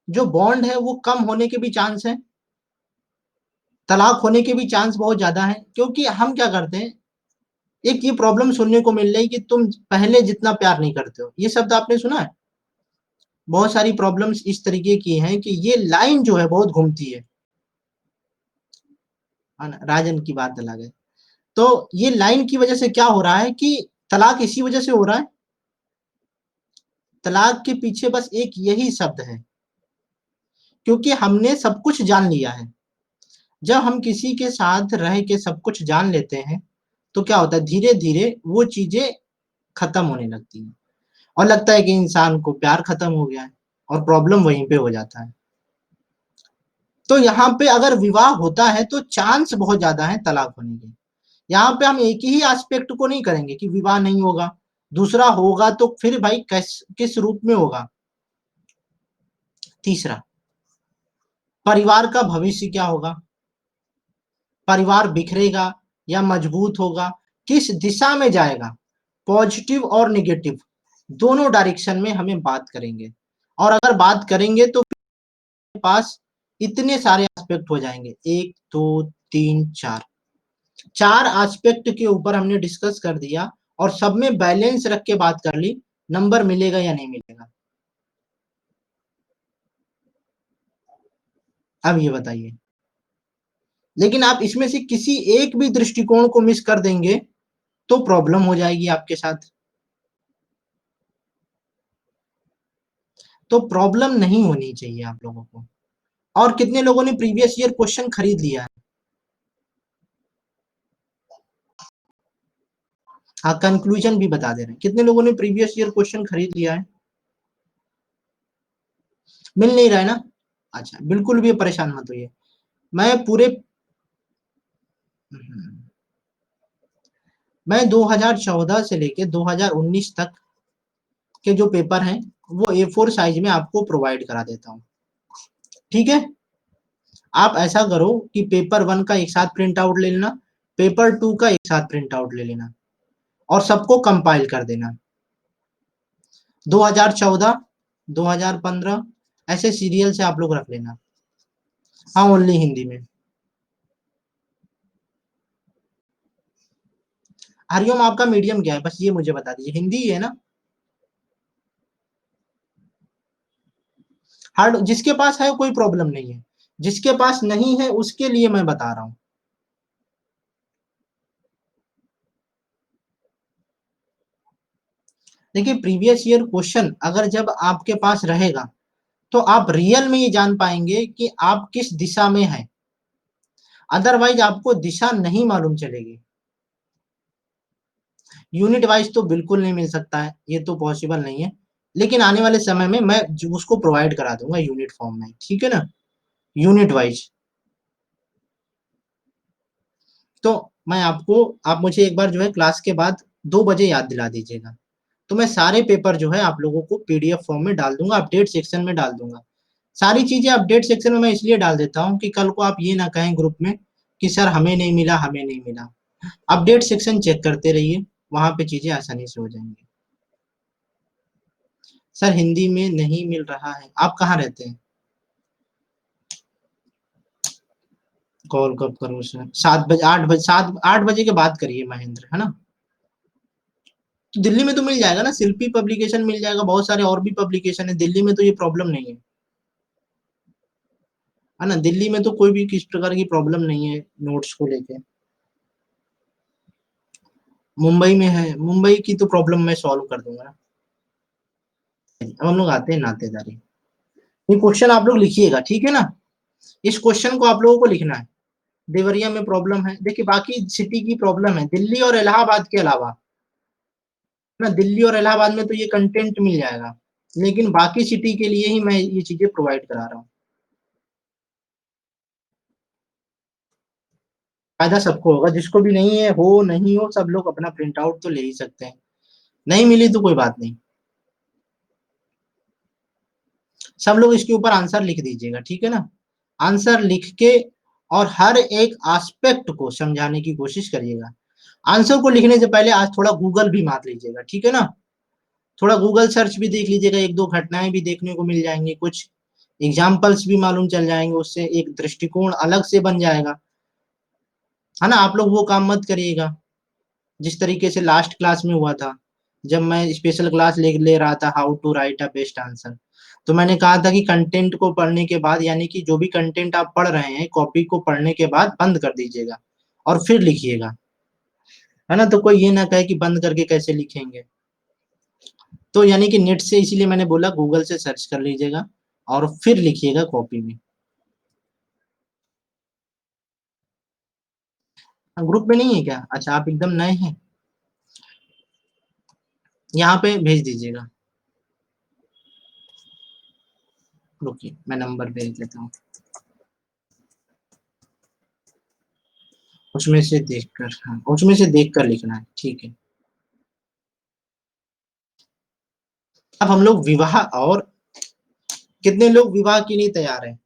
जो बॉन्ड है वो कम होने के भी चांस है, तलाक होने के भी चांस बहुत ज्यादा है। क्योंकि हम क्या करते हैं, एक ये प्रॉब्लम सुनने को मिल रही कि तुम पहले जितना प्यार नहीं करते हो, ये शब्द आपने सुना है? बहुत सारी प्रॉब्लम्स इस तरीके की हैं कि ये लाइन जो है बहुत घूमती है ना? राजन की बात अलग है। तो ये लाइन की वजह से क्या हो रहा है कि तलाक इसी वजह से हो रहा है। तलाक के पीछे बस एक यही शब्द है, क्योंकि हमने सब कुछ जान लिया है। जब हम किसी के साथ रह के सब कुछ जान लेते हैं तो क्या होता है, धीरे धीरे वो चीजें खत्म होने लगती हैं, और लगता है कि इंसान को प्यार खत्म हो गया है, और प्रॉब्लम वहीं पे हो जाता है। तो यहाँ पे अगर विवाह होता है तो चांस बहुत ज्यादा है तलाक होने के। यहाँ पे हम एक ही एस्पेक्ट को नहीं करेंगे कि विवाह नहीं होगा, दूसरा होगा तो फिर भाई किस रूप में होगा। तीसरा, परिवार का भविष्य क्या होगा, परिवार बिखरेगा या मजबूत होगा, किस दिशा में जाएगा, पॉजिटिव और निगेटिव दोनों डायरेक्शन में हमें बात करेंगे। और अगर बात करेंगे तो पास इतने सारे एस्पेक्ट हो जाएंगे, 1 2 3 4, चार एस्पेक्ट के ऊपर हमने डिस्कस कर दिया, और सब में बैलेंस रख के बात कर ली, नंबर मिलेगा या नहीं मिलेगा? अब ये बताइए। लेकिन आप इसमें से किसी एक भी दृष्टिकोण को मिस कर देंगे तो प्रॉब्लम हो जाएगी आपके साथ। तो प्रॉब्लम नहीं होनी चाहिए आप लोगों को। और कितने लोगों ने प्रीवियस ईयर क्वेश्चन खरीद लिया है? हाँ, कंक्लूजन भी बता दे रहे हैं, कितने लोगों ने प्रीवियस ईयर क्वेश्चन खरीद लिया है? मिल नहीं रहा है ना? अच्छा, बिल्कुल भी परेशान मत होइए। मैं पूरे मैं 2014 से लेके 2019 तक के जो पेपर हैं वो A4 साइज में आपको प्रोवाइड करा देता हूँ, ठीक है। आप ऐसा करो कि पेपर 1 का एक साथ प्रिंट आउट ले लेना, पेपर 2 का एक साथ प्रिंट आउट ले लेना और सबको कंपाइल कर देना। 2014, 2015 ऐसे सीरियल से आप लोग रख लेना। हाँ, ओनली हिंदी में। हरिओम आपका मीडियम क्या है, बस ये मुझे बता दीजिए, हिंदी ही है ना? हार्ड जिसके पास है कोई प्रॉब्लम नहीं है, जिसके पास नहीं है उसके लिए मैं बता रहा हूँ। देखिए प्रीवियस ईयर क्वेश्चन अगर जब आपके पास रहेगा तो आप रियल में ये जान पाएंगे कि आप किस दिशा में हैं, अदरवाइज आपको दिशा नहीं मालूम चलेगी। यूनिट वाइज तो बिल्कुल नहीं मिल सकता है, ये तो पॉसिबल नहीं है, लेकिन आने वाले समय में मैं उसको प्रोवाइड करा दूंगा यूनिट फॉर्म में, ठीक है ना, यूनिट वाइज। तो मैं आपको, आप मुझे एक बार जो है क्लास के बाद 2 बजे याद दिला दीजिएगा, तो मैं सारे पेपर जो है आप लोगों को पीडीएफ फॉर्म में डाल दूंगा, अपडेट सेक्शन में डाल दूंगा। सारी चीजें अपडेट सेक्शन में मैं इसलिए डाल देता हूँ कि कल को आप ये ना कहें ग्रुप में कि सर हमें नहीं मिला, हमें नहीं मिला। अपडेट सेक्शन चेक करते रहिए, वहां पे चीजें आसानी से हो जाएंगी। सर हिंदी में नहीं मिल रहा है, आप कहाँ रहते हैं? कॉल कब करूँ सर? 7 बजे, 8 बजे, 7 8 बजे के बाद करिए महेंद्र, है ना? तो दिल्ली में तो मिल जाएगा ना, शिल्पी पब्लिकेशन मिल जाएगा, बहुत सारे और भी पब्लिकेशन है, दिल्ली में तो ये प्रॉब्लम नहीं है ना? दिल्ली में तो कोई भी किस प्रकार की प्रॉब्लम नहीं है नोट्स को लेके। मुंबई में है, मुंबई की तो प्रॉब्लम मैं सॉल्व कर दूंगा ना। अब हम लोग आते हैं नातेदारी। ये क्वेश्चन आप लोग लिखिएगा, ठीक है ना? इस क्वेश्चन को आप लोगों को लिखना है। देवरिया में प्रॉब्लम है, देखिए बाकी सिटी की प्रॉब्लम है, दिल्ली और इलाहाबाद के अलावा ना, दिल्ली और इलाहाबाद में तो ये कंटेंट मिल जाएगा, लेकिन बाकी सिटी के लिए ही मैं ये चीजें प्रोवाइड करा रहा हूँ। फायदा सबको होगा, जिसको भी नहीं है, हो नहीं हो, सब लोग अपना प्रिंट आउट तो ले ही सकते हैं। नहीं मिली तो कोई बात नहीं, सब लोग इसके ऊपर आंसर लिख दीजिएगा, ठीक है ना? आंसर लिख के और हर एक एस्पेक्ट को समझाने की कोशिश करिएगा। आंसर को लिखने से पहले आज थोड़ा गूगल भी मार लीजिएगा, ठीक है ना? थोड़ा गूगल सर्च भी देख लीजिएगा, एक दो घटनाएं भी देखने को मिल जाएंगी, कुछ एग्जाम्पल्स भी मालूम चल जाएंगे, उससे एक दृष्टिकोण अलग से बन जाएगा, है ना? आप लोग वो काम मत करिएगा जिस तरीके से लास्ट क्लास में हुआ था, जब मैं स्पेशल क्लास ले रहा था how to write a best answer. तो मैंने कहा था कि कंटेंट को पढ़ने के बाद, यानी कि जो भी कंटेंट आप पढ़ रहे हैं कॉपी को पढ़ने के बाद बंद कर दीजिएगा और फिर लिखिएगा, है ना? तो कोई ये ना कहे कि बंद करके कैसे लिखेंगे। तो यानी कि नेट से, इसीलिए मैंने बोला गूगल से सर्च कर लीजिएगा और फिर लिखिएगा कॉपी में। ग्रुप में नहीं है क्या? अच्छा, आप एकदम नए हैं, यहाँ पे भेज दीजिएगा। रुकिए मैं नंबर भेज देता हूँ, उसमें से देखकर, हाँ उसमें से देखकर लिखना है, ठीक है। अब हम लोग विवाह, और कितने लोग विवाह के लिए तैयार हैं?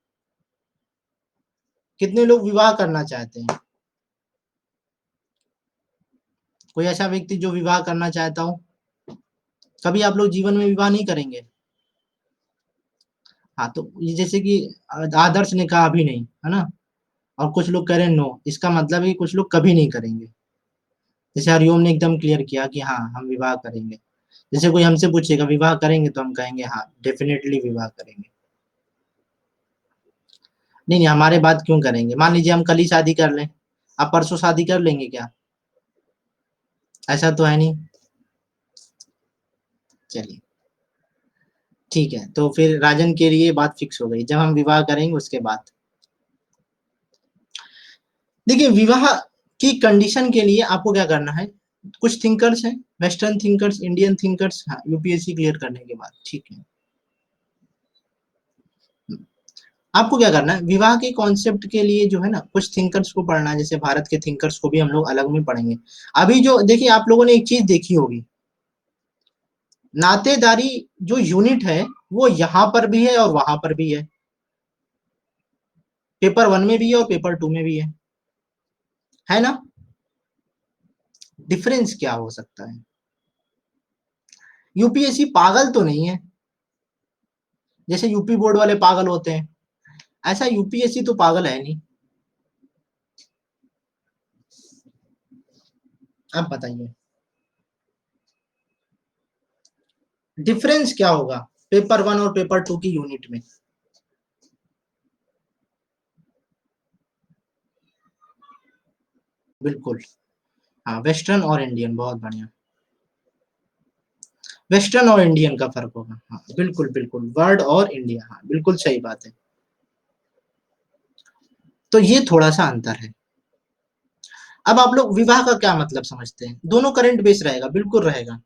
कितने लोग विवाह करना चाहते हैं? कोई ऐसा व्यक्ति जो विवाह करना चाहता हो? कभी आप लोग जीवन में विवाह नहीं करेंगे? हाँ, तो ये जैसे कि आदर्श ने कहा अभी नहीं, है ना? और कुछ लोग कह रहे हैं नो, इसका मतलब है कि कुछ लोग कभी नहीं करेंगे। जैसे हरिओम ने एकदम क्लियर किया कि हाँ हम विवाह करेंगे। जैसे कोई हमसे पूछेगा विवाह करेंगे, तो हम कहेंगे हाँ डेफिनेटली विवाह करेंगे। नहीं नहीं, हमारे बात क्यों करेंगे? मान लीजिए हम कल ही शादी कर लें, आप परसों शादी कर लेंगे क्या? ऐसा तो है नहीं। चलिए ठीक है, तो फिर राजन के लिए बात फिक्स हो गई, जब हम विवाह करेंगे उसके बाद। देखिए विवाह की कंडीशन के लिए आपको क्या करना है, कुछ थिंकर्स हैं, वेस्टर्न थिंकर्स, इंडियन थिंकर्स, हाँ यूपीएससी क्लियर करने के बाद, ठीक है। आपको क्या करना है, विवाह के कॉन्सेप्ट के लिए जो है ना कुछ थिंकर्स को पढ़ना है, जैसे भारत के थिंकर्स को भी हम लोग अलग में पढ़ेंगे। अभी जो देखिए, आप लोगों ने एक चीज देखी होगी, नातेदारी जो यूनिट है वो यहां पर भी है और वहां पर भी है, पेपर 1 में भी है और पेपर 2 में भी है ना? डिफरेंस क्या हो सकता है? यूपीएससी पागल तो नहीं है, जैसे यूपी बोर्ड वाले पागल होते हैं, ऐसा यूपीएससी तो पागल है नहीं। आप बताइए डिफरेंस क्या होगा पेपर 1 और पेपर 2 की यूनिट में? बिल्कुल, हाँ, वेस्टर्न और इंडियन, बहुत बढ़िया। वेस्टर्न और इंडियन का फर्क होगा, हाँ, बिल्कुल बिल्कुल, वर्ल्ड और इंडिया, हाँ, बिल्कुल सही बात है। तो ये थोड़ा सा अंतर है। अब आप लोग विवाह का क्या मतलब समझते हैं? दोनों करंट बेस रहेगा, बिल्कुल रहेगा।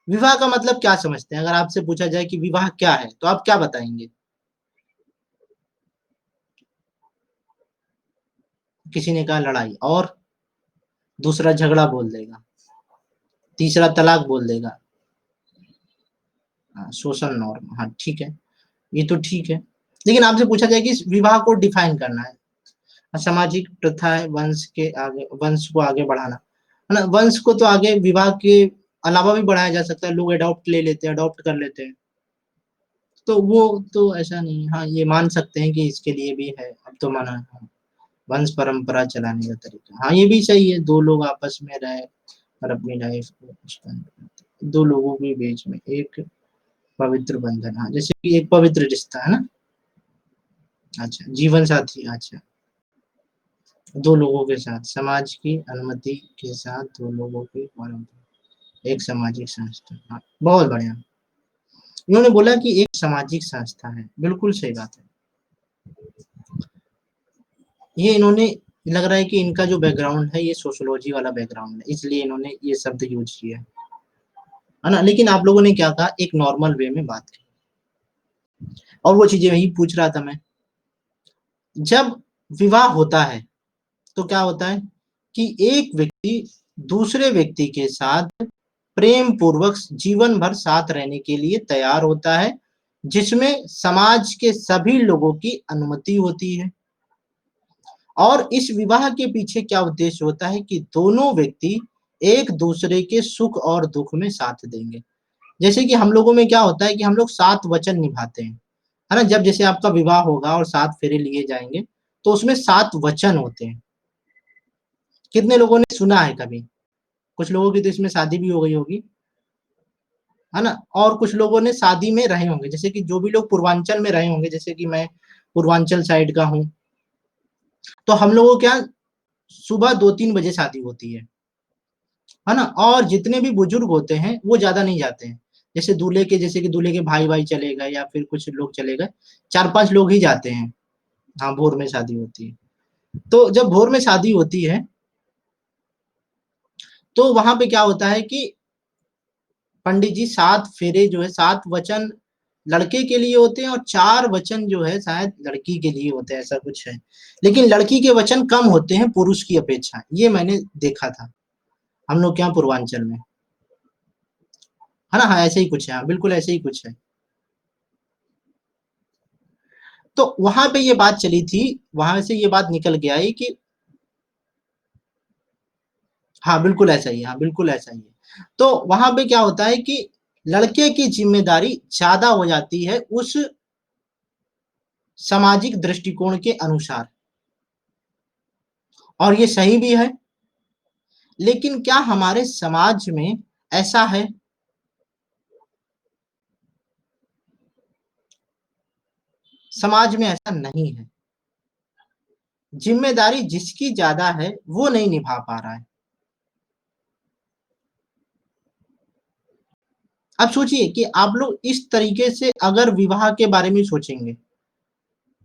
विवाह का मतलब क्या समझते हैं? अगर आपसे पूछा जाए कि विवाह क्या है, तो आप क्या बताएंगे? किसी ने कहा लड़ाई, और दूसरा झगड़ा बोल देगा, तीसरा तलाक बोल देगा। हाँ, सोशल नॉर्म, हाँ ठीक है, ये तो ठीक है। लेकिन आपसे पूछा जाए कि इस विवाह को डिफाइन करना है, सामाजिक प्रथा है, वंश के आगे, वंश को आगे बढ़ाना, है ना? वंश को तो आगे विवाह के अलावा भी बढ़ाया जा सकता है, लोग अडॉप्ट ले लेते हैं, अडॉप्ट कर लेते हैं, तो वो तो ऐसा नहीं है। हाँ, ये मान सकते हैं कि इसके लिए भी है, अब तो माना है, हाँ, वंश परंपरा चलाने का तरीका, हाँ ये भी सही है, दो लोग आपस में रहे और अपनी लाइफ को स्पेंड करते हैं। दो लोगों के बीच में एक पवित्र बंधन, हाँ, जैसे कि एक पवित्र रिश्ता है ना। अच्छा, जीवन साथी, अच्छा, दो लोगों के साथ, समाज की अनुमति के साथ दो लोगों की परंपरा, एक सामाजिक संस्था, हाँ, बहुत बढ़िया। इन्होंने बोला कि एक सामाजिक संस्था है, बिल्कुल सही बात है। ये इन्होंने, लग रहा है कि इनका जो बैकग्राउंड है ये सोशियोलॉजी वाला बैकग्राउंड है, इसलिए इन्होंने ये शब्द यूज किया है ना? लेकिन आप लोगों ने क्या कहा, एक नॉर्मल वे में बात की, और वो चीजें वही पूछ रहा था मैं। जब विवाह होता है तो क्या होता है कि एक व्यक्ति दूसरे व्यक्ति के साथ प्रेम पूर्वक जीवन भर साथ रहने के लिए तैयार होता है, जिसमें समाज के सभी लोगों की अनुमति होती है। और इस विवाह के पीछे क्या उद्देश्य होता है कि दोनों व्यक्ति एक दूसरे के सुख और दुख में साथ देंगे। जैसे कि हम लोगों में क्या होता है कि हम लोग 7 वचन निभाते हैं, है ना? जब जैसे आपका विवाह होगा और 7 फेरे लिए जाएंगे, तो उसमें 7 वचन होते हैं। कितने लोगों ने सुना है कभी? कुछ लोगों की तो इसमें शादी भी हो गई होगी, है ना? और कुछ लोगों ने शादी में रहे होंगे, जैसे कि जो भी लोग पूर्वांचल में रहे होंगे, जैसे कि मैं पूर्वांचल साइड का हूँ, तो हम लोगों के यहाँ सुबह 2-3 बजे शादी होती है ना? और जितने भी बुजुर्ग होते हैं वो ज्यादा नहीं जाते हैं, जैसे दूल्हे के, जैसे कि दूल्हे के भाई भाई चले गए या फिर कुछ लोग चले गए, 4-5 लोग ही जाते हैं। हाँ, भोर में शादी होती है। तो जब भोर में शादी होती है तो वहां पे क्या होता है कि पंडित जी 7 फेरे जो है, 7 वचन लड़के के लिए होते हैं और 4 वचन जो है शायद लड़की के लिए होते हैं, ऐसा कुछ है। लेकिन लड़की के वचन कम होते हैं पुरुष की अपेक्षा, ये मैंने देखा था हम लोग क्या पूर्वांचल में, है ना? हाँ, ऐसे ही कुछ है, हाँ, बिल्कुल ऐसे ही कुछ है। तो वहां पे ये बात चली थी, वहां से ये बात निकल के आई कि हाँ बिल्कुल ऐसा ही है, हाँ बिल्कुल ऐसा ही है। तो वहां पे क्या होता है कि लड़के की जिम्मेदारी ज्यादा हो जाती है उस सामाजिक दृष्टिकोण के अनुसार, और ये सही भी है। लेकिन क्या हमारे समाज में ऐसा है? समाज में ऐसा नहीं है। जिम्मेदारी जिसकी ज्यादा है वो नहीं निभा पा रहा है। अब सोचिए कि आप लोग इस तरीके से अगर विवाह के बारे में सोचेंगे,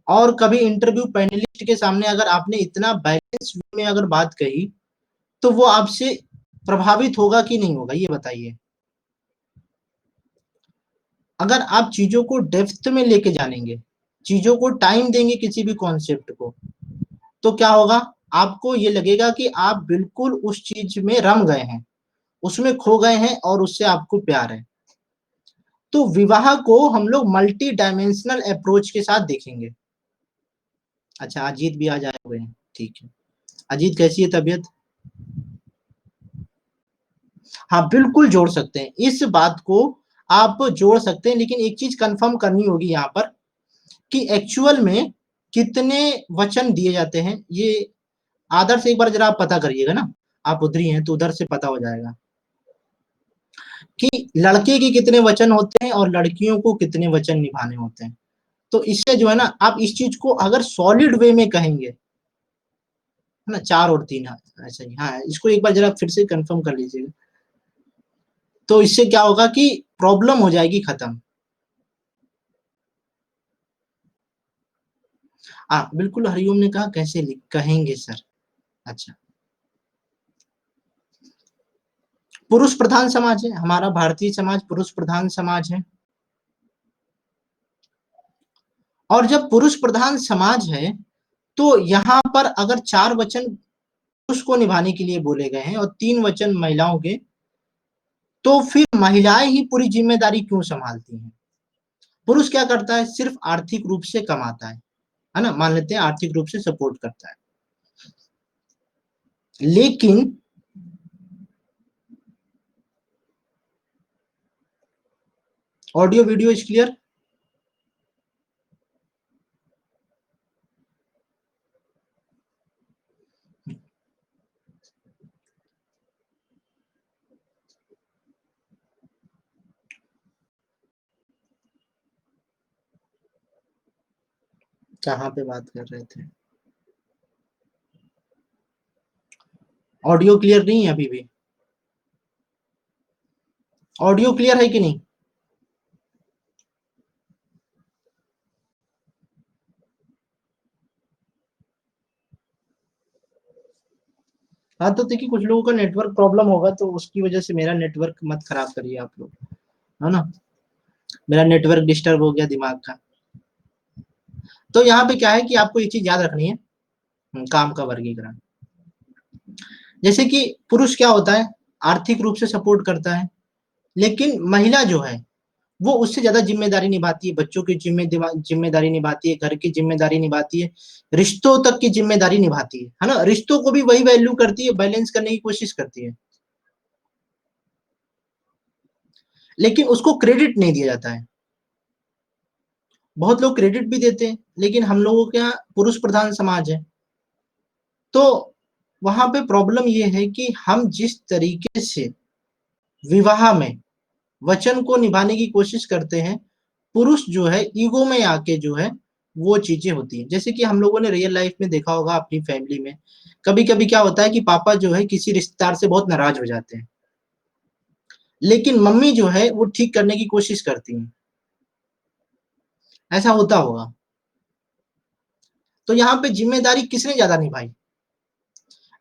और कभी इंटरव्यू पैनलिस्ट के सामने अगर आपने इतना बैलेंस में अगर बात कही, तो वो आपसे प्रभावित होगा कि नहीं होगा, ये बताइए। अगर आप चीजों को डेप्थ में लेके जानेंगे, चीजों को टाइम देंगे किसी भी कॉन्सेप्ट को, तो क्या होगा, आपको ये लगेगा कि आप बिल्कुल उस चीज में रम गए हैं, उसमें खो गए हैं और उससे आपको प्यार है। तो विवाह को हम लोग मल्टी डायमेंशनल अप्रोच के साथ देखेंगे। अच्छा, अजीत भी आ जाए हुए हैं, ठीक है। अजीत, कैसी है तबीयत? हाँ, बिल्कुल जोड़ सकते हैं, इस बात को आप जोड़ सकते हैं, लेकिन एक चीज कंफर्म करनी होगी यहाँ पर कि एक्चुअल में कितने वचन दिए जाते हैं। ये आदर्श एक बार जरा आप पता करिएगा ना, आप उधर ही हैं तो उधर से पता हो जाएगा कि लड़के के कितने वचन होते हैं और लड़कियों को कितने वचन निभाने होते हैं। तो इससे जो है ना, आप इस चीज को अगर सॉलिड वे में कहेंगे, है ना, 4 और 3, ऐसा ही। हाँ, इसको एक बार जरा फिर से कंफर्म कर लीजिएगा। तो इससे क्या होगा कि प्रॉब्लम हो जाएगी खत्म। बिल्कुल, हरिओम ने कहा कैसे कहेंगे सर। अच्छा, पुरुष प्रधान समाज है हमारा, भारतीय समाज पुरुष प्रधान समाज है। और जब पुरुष प्रधान समाज है तो यहाँ पर अगर 4 वचन पुरुष को निभाने के लिए बोले गए हैं और 3 वचन महिलाओं के, तो फिर महिलाएं ही पूरी जिम्मेदारी क्यों संभालती हैं? पुरुष क्या करता है? सिर्फ आर्थिक रूप से कमाता है ना, मान लेते हैं आर्थिक रूप से सपोर्ट करता है, लेकिन ऑडियो वीडियो इज क्लियर? कहाँ पे बात कर रहे थे? ऑडियो क्लियर नहीं है अभी भी? ऑडियो क्लियर है कि नहीं? हाँ, तो देखिए, कुछ लोगों का नेटवर्क प्रॉब्लम होगा तो उसकी वजह से मेरा नेटवर्क मत खराब करिए आप लोग, है ना। मेरा नेटवर्क डिस्टर्ब हो गया दिमाग का। तो यहाँ पे क्या है कि आपको ये चीज याद रखनी है, काम का वर्गीकरण। जैसे कि पुरुष क्या होता है? आर्थिक रूप से सपोर्ट करता है, लेकिन महिला जो है वो उससे ज्यादा जिम्मेदारी निभाती है, बच्चों की जिम्मेदारी निभाती है, घर की जिम्मेदारी निभाती है, रिश्तों तक की जिम्मेदारी निभाती है ना। रिश्तों को भी वही वैल्यू करती है, बैलेंस करने की कोशिश करती है, लेकिन उसको क्रेडिट नहीं दिया जाता है। बहुत लोग क्रेडिट भी देते हैं, लेकिन हम लोगों के यहाँ पुरुष प्रधान समाज है, तो वहां पे प्रॉब्लम ये है कि हम जिस तरीके से विवाह में वचन को निभाने की कोशिश करते हैं, पुरुष जो है ईगो में आके जो है वो चीजें होती है। जैसे कि हम लोगों ने रियल लाइफ में देखा होगा अपनी फैमिली में, कभी कभी क्या होता है कि पापा जो है किसी रिश्तेदार से बहुत नाराज हो जाते हैं, लेकिन मम्मी जो है वो ठीक करने की कोशिश करती है। ऐसा होता होगा। तो यहाँ पे जिम्मेदारी किसने ज्यादा निभाई?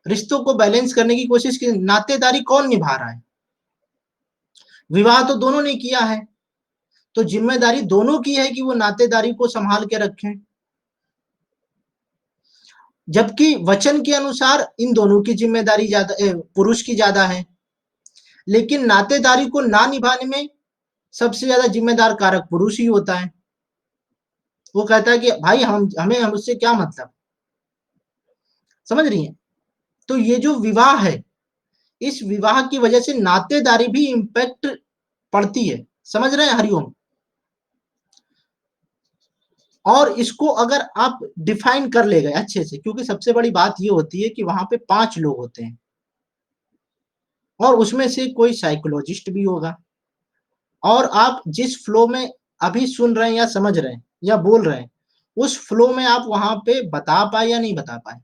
रिश्तों को बैलेंस करने की कोशिश की, नातेदारी कौन निभा रहा है? विवाह तो दोनों ने किया है, तो जिम्मेदारी दोनों की है कि वो नातेदारी को संभाल के रखें। जबकि वचन के अनुसार इन दोनों की जिम्मेदारी ज्यादा, पुरुष की ज्यादा है, लेकिन नातेदारी को ना निभाने में सबसे ज्यादा जिम्मेदार कारक पुरुष ही होता है। वो कहता है कि भाई हम उससे क्या मतलब, समझ रही हैं? तो ये जो विवाह है, इस विवाह की वजह से नातेदारी भी इंपैक्ट पड़ती है, समझ रहे हैं हरिओम? और इसको अगर आप डिफाइन कर ले गए अच्छे से, क्योंकि सबसे बड़ी बात ये होती है कि वहां पे 5 लोग होते हैं और उसमें से कोई साइकोलॉजिस्ट भी होगा, और आप जिस फ्लो में अभी सुन रहे हैं या समझ रहे हैं या बोल रहे हैं, उस फ्लो में आप वहां पे बता पाए या नहीं बता पाए,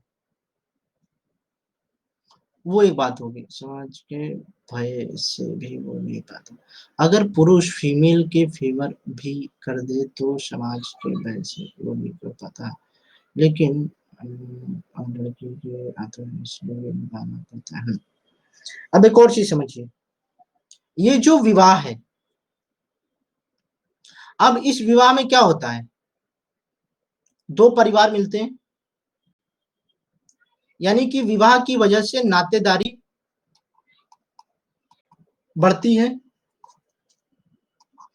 वो एक बात होगी। समाज के भय से भी वो नहीं पाता, अगर पुरुष फीमेल के फेवर भी कर दे तो समाज के भय से वो नहीं कर पाता, लेकिन लड़की के आत्मविश्वास में निभाना पड़ता है। अब एक और चीज समझिए, ये जो विवाह है, अब इस विवाह में क्या होता है? 2 परिवार मिलते हैं, यानी कि विवाह की वजह से नातेदारी बढ़ती है,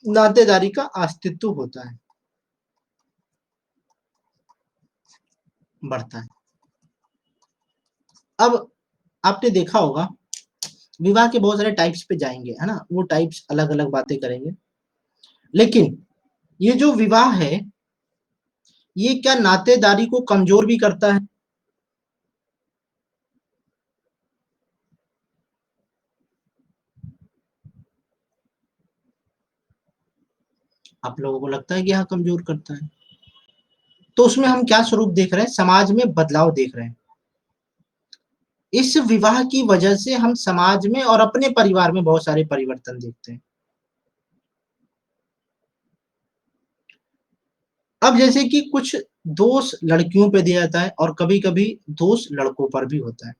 नातेदारी का अस्तित्व होता है, बढ़ता है। अब आपने देखा होगा विवाह के बहुत सारे टाइप्स पे जाएँगे, है ना? वो टाइप्स अलग-अलग बातें करेंगे। लेकिन ये जो विवाह है, ये क्या नातेदारी को कमज़ोर भी करता है? आप लोगों को लगता है कि हाँ, कमज़ोर करता है। तो उसमें हम क्या स्वरूप देख रहे हैं? समाज में बदलाव देख रहे हैं। इस विवाह की वजह से हम समाज में और अपने परिवार में बहुत सारे परिवर्तन देखते हैं। अब जैसे कि कुछ दोष लड़कियों पे दिया जाता है और कभी-कभी दोष लड़कों पर भी होता है।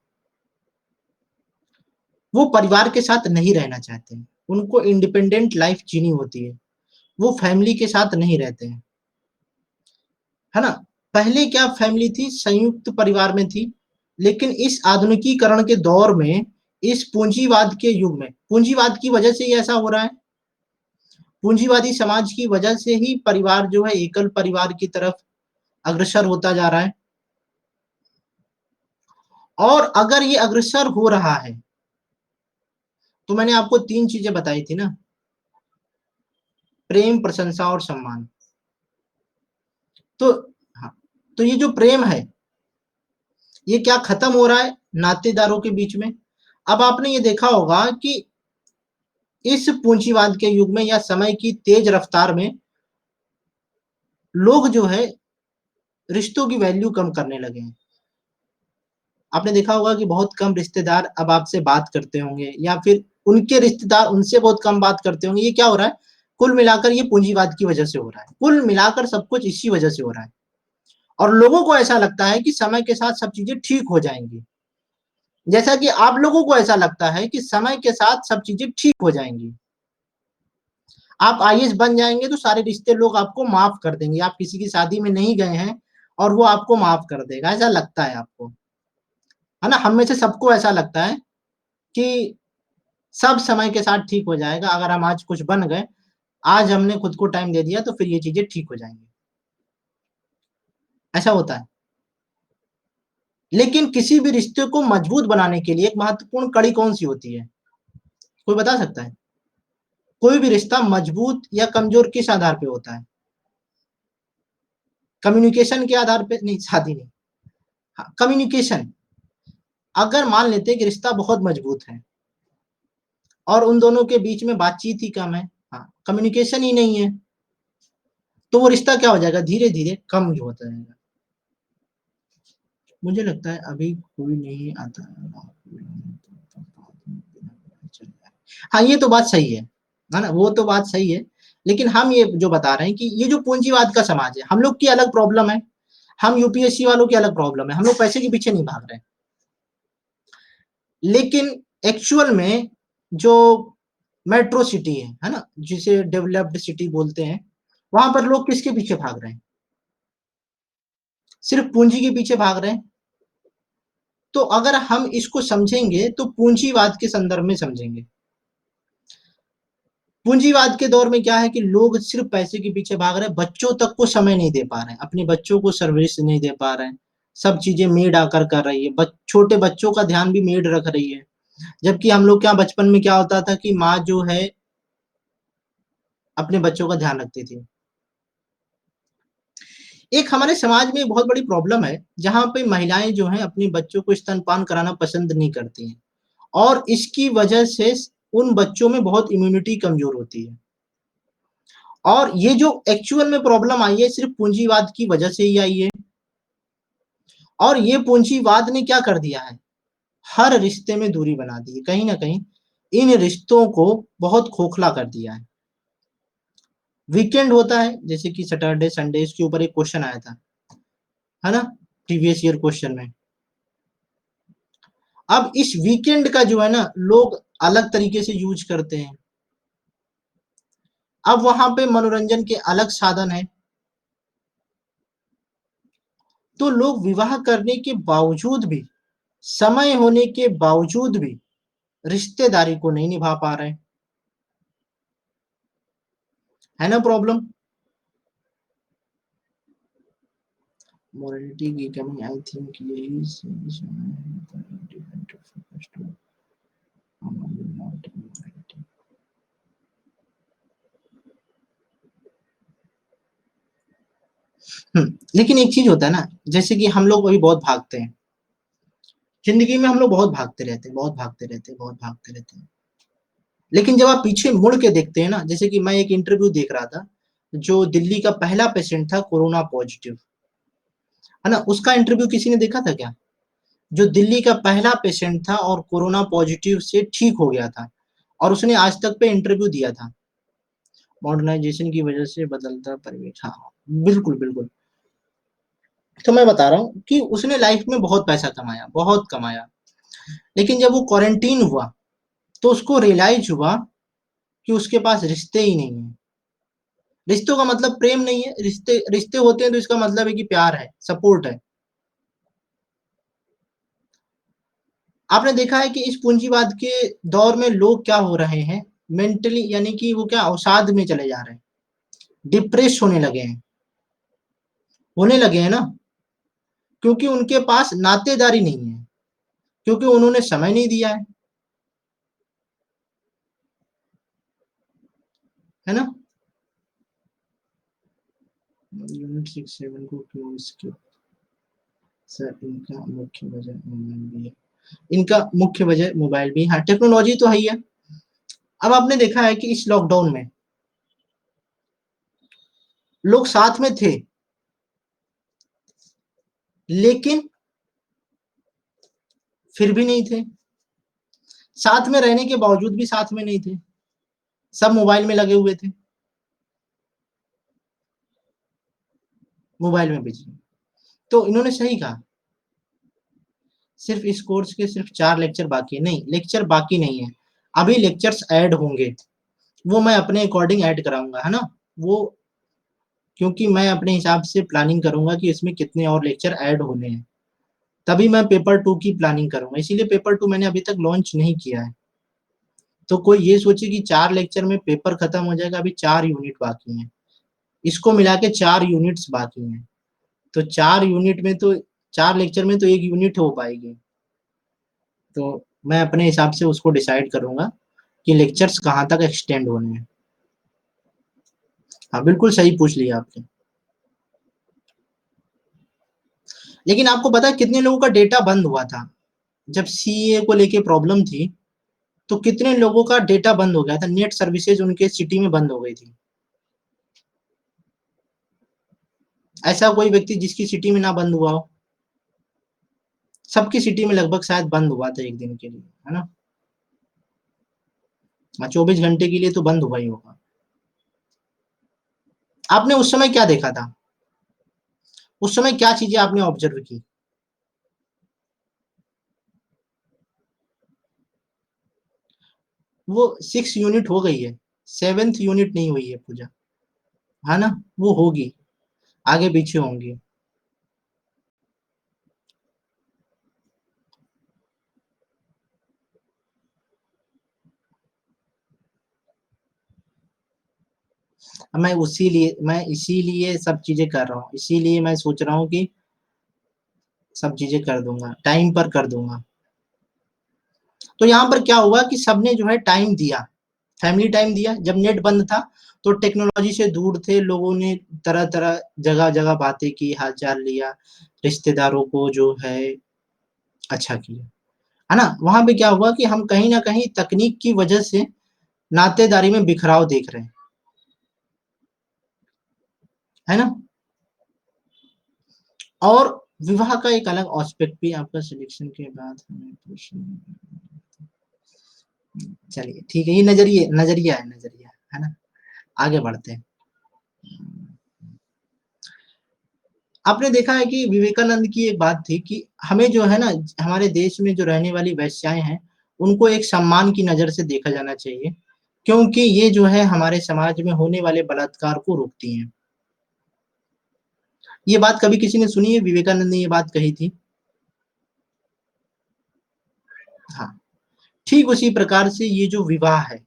वो परिवार के साथ नहीं रहना चाहते हैं, उनको इंडिपेंडेंट लाइफ़ जीनी होती है, वो फैमिली के साथ नहीं रहते हैं, है ना? पहले क्या फैमिली थी, संयुक्त परिवार में थी, लेकिन इस आधुनिकीकरण के दौर में, इस पूंजीवाद के युग में पूंजीवाद की वजह से ही ऐसा हो रहा है। पूंजीवादी समाज की वजह से ही परिवार जो है एकल परिवार की तरफ अग्रसर होता जा रहा है। और अगर ये अग्रसर हो रहा है, तो मैंने आपको 3 चीज़ें बताई थी ना, प्रेम, प्रशंसा और सम्मान। तो हाँ, तो ये जो प्रेम है, ये क्या खत्म हो रहा है नातेदारों के बीच में? अब आपने ये देखा होगा कि इस पूंजीवाद के युग में या समय की तेज रफ्तार में लोग जो है रिश्तों की वैल्यू कम करने लगे हैं। आपने देखा होगा कि बहुत कम रिश्तेदार अब आपसे बात करते होंगे या फिर उनके रिश्तेदार उनसे बहुत कम बात करते होंगे। ये क्या हो रहा है? कुल मिलाकर ये पूंजीवाद की वजह से हो रहा है। कुल मिलाकर सब कुछ इसी वजह से हो रहा है और लोगों को ऐसा लगता है कि समय के साथ सब चीज़ें ठीक हो जाएँगी। जैसा कि आप लोगों को ऐसा लगता है कि समय के साथ सब चीज़ें ठीक हो जाएँगी। आप आईएएस बन जाएँगे तो सारे रिश्ते लोग आपको माफ़ कर देंगे। आप किसी की शादी में नहीं गए हैं और वो आपको माफ़ कर देगा, ऐसा लगता है आपको। है ना? हम में से सबको ऐसा लगता है कि सब समय के साथ ठीक हो जाएगा। अगर हम आज कुछ बन गए, आज हमने खुद को टाइम दे दिया तो फिर ये चीज़ें ठीक हो जाएँगी। ऐसा होता है। लेकिन किसी भी रिश्ते को मजबूत बनाने के लिए एक महत्वपूर्ण कड़ी कौन-सी होती है? कोई बता सकता है? कोई भी रिश्ता मजबूत या कमज़ोर किस आधार पे होता है? कम्युनिकेशन के आधार पे नहीं, शादी नहीं। हाँ, कम्युनिकेशन। अगर मान लेते हैं कि रिश्ता बहुत मजबूत है और उन दोनों के बीच में बातचीत ही कम है, हाँ, कम्युनिकेशन ही नहीं है, तो वो रिश्ता क्या हो जाएगा? धीरे-धीरे कम ही होता जाएगा। मुझे लगता है अभी कोई नहीं आता हाँ, ये तो बात सही है ना? वो तो बात सही है। लेकिन हम ये जो बता रहे हैं कि ये जो पूंजीवाद का समाज है, हम लोग की अलग प्रॉब्लम है। हम यूपीएससी वालों की अलग प्रॉब्लम है। हम लोग पैसे के पीछे नहीं भाग रहे हैं। लेकिन एक्चुअल में जो मेट्रो सिटी है ना? जिसे डेवलप्ड सिटी बोलते हैं, वहाँ पर लोग किसके पीछे भाग रहे हैं? सिर्फ़ पूँजी के पीछे भाग रहे हैं। तो अगर हम इसको समझेंगे तो पूंजीवाद के संदर्भ में समझेंगे। पूंजीवाद के दौर में क्या है कि लोग सिर्फ़ पैसे के पीछे भाग रहे हैं, बच्चों तक को समय नहीं दे पा रहे हैं, अपने बच्चों को सर्विस नहीं दे पा रहे हैं। सब चीज़ें मेड आकर कर रही है। छोटे बच्चों का ध्यान भी मेड रख रही है। जबकि हम लोग क्या बचपन में क्या होता था कि माँ जो है अपने बच्चों का ध्यान रखती थी। एक हमारे समाज में बहुत बड़ी प्रॉब्लम है, जहाँ पे महिलाएँ जो हैं अपने बच्चों को स्तनपान कराना पसंद नहीं करती हैं और इसकी वजह से उन बच्चों में बहुत इम्यूनिटी कमज़ोर होती है। और ये जो एक्चुअल में प्रॉब्लम आई है सिर्फ़ पूंजीवाद की वजह से ही आई है और ये पूंजीवाद ने क्या कर दिया है, हर रिश्ते में दूरी बना दी है। कहीं न कहीं इन रिश्तों को बहुत खोखला कर दिया है। वीकेंड होता है, जैसे कि सैटरडे, संडे इसके ऊपर एक क्वेश्चन आया था, है ना? प्रीवियस ईयर क्वेश्चन में। अब इस वीकेंड का जो है ना लोग अलग तरीके से यूज़ करते हैं। अब वहाँ पे मनोरंजन के अलग साधन हैं। तो लोग विवाह करने के बावजूद भी, समय होने के बावजूद भी रिश्तेदारी को नहीं निभा पा रहे हैं। है ना प्रॉब्लम। मोरालिटी की कमी, आई थिंक यही लेकिन एक चीज होता है ना, जैसे कि हम लोग अभी बहुत भागते हैं जिंदगी में, हम लोग बहुत भागते रहते हैं, बहुत भागते रहते हैं, बहुत भागते रहते हैं। लेकिन जब आप पीछे मुड़ के देखते हैं ना, जैसे कि मैं एक इंटरव्यू देख रहा था, जो दिल्ली का पहला पेशेंट था कोरोना पॉजिटिव, है ना, उसका इंटरव्यू किसी ने देखा था क्या? जो दिल्ली का पहला पेशेंट था और कोरोना पॉजिटिव से ठीक हो गया था, और उसने आज तक पे इंटरव्यू दिया था। मॉडर्नाइजेशन की वजह से बदलता परिवेश, हाँ बिल्कुल बिल्कुल। तो मैं बता रहा हूँ कि उसने लाइफ में बहुत पैसा कमाया, बहुत कमाया, लेकिन जब वो क्वारंटीन हुआ तो उसको रियलाइज हुआ कि उसके पास रिश्ते ही नहीं है। रिश्तों का मतलब प्रेम नहीं है, रिश्ते रिश्ते होते हैं तो इसका मतलब है कि प्यार है, सपोर्ट है। आपने देखा है कि इस पूंजीवाद के दौर में लोग क्या हो रहे हैं, मेंटली, यानी कि वो क्या अवसाद में चले जा रहे हैं, डिप्रेस होने लगे हैं ना, क्योंकि उनके पास नातेदारी नहीं है, क्योंकि उन्होंने समय नहीं दिया है ना। यूनिट 6-7 को क्यों स्किप? सर इनका मुख्य वजह मोबाइल भी है, इनका मुख्य वजह मोबाइल भी, हाँ टेक्नोलॉजी तो है ही है। अब आपने देखा है कि इस लॉकडाउन में लोग साथ में थे, लेकिन फिर भी नहीं थे, साथ में रहने के बावजूद भी साथ में नहीं थे, सब मोबाइल में लगे हुए थे, मोबाइल में बिजी। तो इन्होंने सही कहा, सिर्फ इस कोर्स के सिर्फ 4 लेक्चर बाकी है, नहीं लेक्चर बाकी नहीं है, अभी लेक्चर्स ऐड होंगे, वो मैं अपने अकॉर्डिंग ऐड कराऊंगा, है ना। वो क्योंकि मैं अपने हिसाब से प्लानिंग करूंगा कि इसमें कितने और लेक्चर ऐड होने हैं, तभी मैं पेपर 2 की प्लानिंग करूंगा, इसीलिए पेपर 2 मैंने अभी तक लॉन्च नहीं किया है। तो कोई ये सोचे कि 4 लेक्चर में पेपर खत्म हो जाएगा, अभी 4 यूनिट बाकी हैं, इसको मिला के 4 यूनिट्स बाकी हैं। तो 4 यूनिट में तो, 4 लेक्चर में तो 1 यूनिट हो पाएगी। तो मैं अपने हिसाब से उसको डिसाइड करूंगा कि लेक्चर्स कहाँ तक एक्सटेंड होने हैं। हाँ बिल्कुल सही पूछ लिया आपने। लेकिन आपको पता है कितने लोगों का डेटा बंद हुआ था जब सीए को लेके प्रॉब्लम थी? तो कितने लोगों का डेटा बंद हो गया था, नेट सर्विसेज उनके सिटी में बंद हो गई थी। ऐसा कोई व्यक्ति जिसकी सिटी में ना बंद हुआ हो? सबकी सिटी में लगभग शायद बंद हुआ था एक दिन के लिए, है ना। हाँ, 24 घंटे के लिए तो बंद हुआ ही होगा। आपने उस समय क्या देखा था, उस समय क्या चीजें आपने ऑब्जर्व की? वो 6 यूनिट हो गई है, 7th यूनिट नहीं हुई है पूजा, है ना। वो होगी, आगे पीछे होंगी। मैं इसीलिए सब चीजें कर रहा हूँ, इसीलिए मैं सोच रहा हूँ कि सब चीजें कर दूंगा, टाइम पर कर दूंगा। तो यहाँ पर क्या हुआ कि सबने जो है टाइम दिया, फैमिली टाइम दिया। जब नेट बंद था तो टेक्नोलॉजी से दूर थे लोगों ने, तरह तरह जगह जगह बातें की, हालचाल लिया, रिश्तेदारों को जो है अच्छा किया, है ना। वहां पे क्या हुआ कि हम कहीं ना कहीं तकनीक की वजह से नातेदारी में बिखराव देख रहे हैं, है ना। और विवाह का एक अलग एस्पेक्ट भी आपका सिलेक्शन के बाद हमें चलिए ठीक है, ये नजरिया है, नजरिया है ना। आगे बढ़ते हैं। आपने देखा है कि विवेकानंद की एक बात थी कि हमें जो है ना, हमारे देश में जो रहने वाली वैश्याएं हैं, उनको एक सम्मान की नजर से देखा जाना चाहिए, क्योंकि ये जो है हमारे समाज में होने वाले बलात्कार को रोकती हैं। ये बात कभी किसी ने सुनी है, विवेकानंद ने ये बात कही थी। हाँ, ठीक उसी प्रकार से ये जो विवाह है,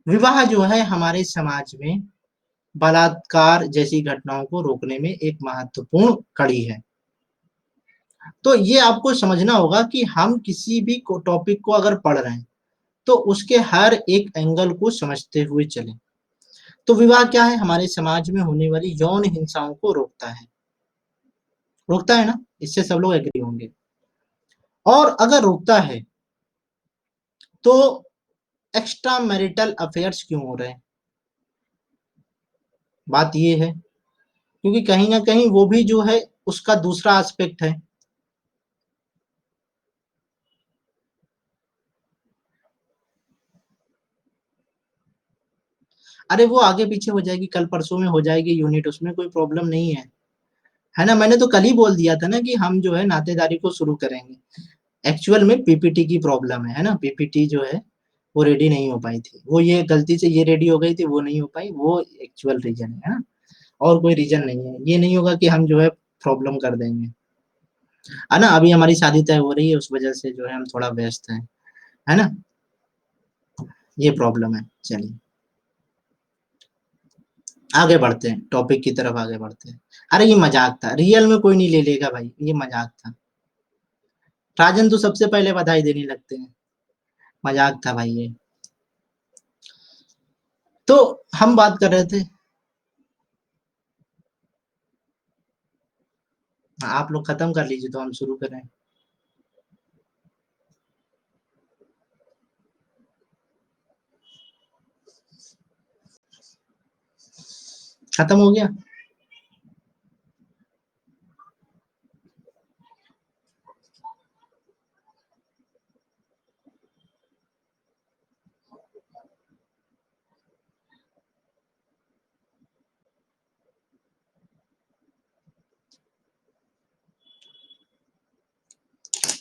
विवाह जो है हमारे समाज में बलात्कार जैसी घटनाओं को रोकने में एक महत्वपूर्ण कड़ी है। तो ये आपको समझना होगा कि हम किसी भी को टॉपिक को अगर पढ़ रहे हैं, तो उसके हर एक एंगल को समझते हुए चलें। तो विवाह क्या है? हमारे समाज में होने वाली यौन हिंसाओं को रोकता है। रोकता है ना? इससे सब लोग एग्री होंगे। और अगर रोकता है, तो एक्स्ट्रा मैरिटल अफेयर्स क्यों हो रहे हैं? बात ये है, क्योंकि कहीं न कहीं वो भी जो है उसका दूसरा एस्पेक्ट है। अरे वो आगे पीछे हो जाएगी, कल परसों में हो जाएगी यूनिट, उसमें कोई प्रॉब्लम नहीं है। है ना? मैंने तो कल ही बोल दिया था ना कि हम जो है नातेदारी को शुरू करेंगे। एक्चुअल में पीपीटी की प्रॉब्लम है ना? पीपीटी जो है वो रेडी नहीं हो पाई थी। वो ये गलती से ये रेडी हो गई थी, वो नहीं हो पाई, वो एक्चुअल रीज़न है ना? और कोई रीज़न नहीं है। ये नहीं होगा कि हम जो है प्रॉब्लम कर देंगे। है ना? अभी हमारी शादी तय हो रही है, उस वजह से जो है हम थोड़ा व्यस्त हैं। है ना? ये प्रॉब्लम है। चलिए, आगे बढ़ते हैं, टॉपिक की तरफ आगे बढ़ते हैं। अरे ये मज़ाक था, रियल में कोई नहीं ले लेगा भाई, ये मज़ाक था। राजन तो सबसे पहले बधाई देने लगते हैं। मज़ाक था भाई ये। तो हम बात कर रहे थे। आप लोग खत्म कर लीजिए तो हम शुरू करें। खत्म हो गया?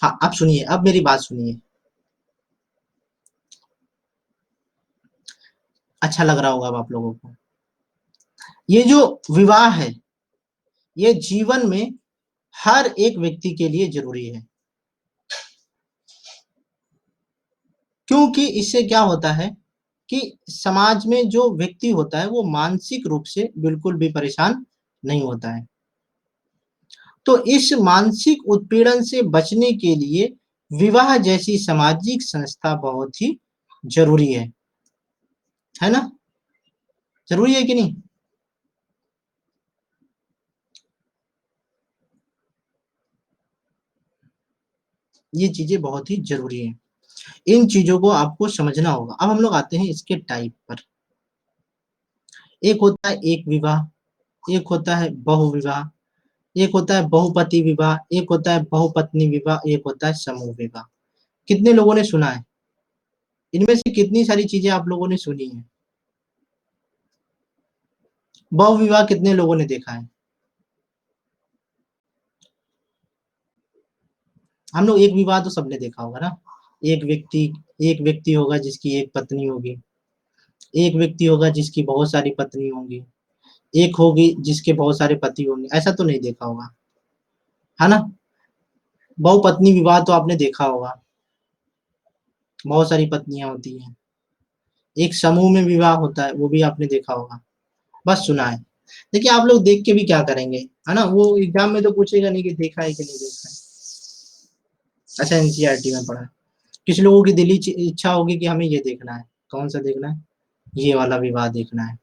हाँ, अब सुनिए, अब मेरी बात सुनिए। अच्छा लग रहा होगा अब आप लोगों को। ये जो विवाह है, ये जीवन में हर एक व्यक्ति के लिए ज़रूरी है। क्योंकि इससे क्या होता है कि समाज में जो व्यक्ति होता है, वो मानसिक रूप से बिल्कुल भी परेशान नहीं होता है। तो इस मानसिक उत्पीड़न से बचने के लिए विवाह जैसी सामाजिक संस्था बहुत ही ज़रूरी है ना? ज़रूरी है कि नहीं? ये चीज़ें बहुत ही ज़रूरी हैं। इन चीज़ों को आपको समझना होगा। अब हम लोग आते हैं इसके टाइप पर। एक होता है एक विवाह, एक होता है बहुविवाह, एक होता है बहुपति विवाह, एक होता है बहुपत्नी विवाह, एक होता है समूह विवाह। कितने लोगों ने सुना है? इनमें से कितनी सारी चीज़ें आप लोगों ने सुनी हैं? बहुविवाह कितने लोगों ने देखा है? हम लोग एक विवाह तो सबने देखा होगा ना? एक व्यक्ति एक व्यक्ति होगा जिसकी एक पत्नी होगी, एक व्यक्ति होगा जिसकी बहुत सारी पत्नी होंगी, एक होगी जिसके बहुत सारे पति होंगे, ऐसा तो नहीं देखा होगा, है ना? बहुपत्नी विवाह तो आपने देखा होगा, बहुत सारी पत्नियाँ होती हैं। एक समूह में विवाह होता है, वो भी आपने देखा होगा, बस सुना है। देखिए आप लोग देख के भी क्या करेंगे, है ना? वो एग्ज़ाम में तो पूछेगा नहीं कि देखा है कि नहीं देखा है। अच्छा एनसीईआरटी में पढ़ा है। किसी लोगों की दिली इच्छा होगी कि हमें ये देखना है, कौन-सा देखना है? ये वाला विवाह देखना है,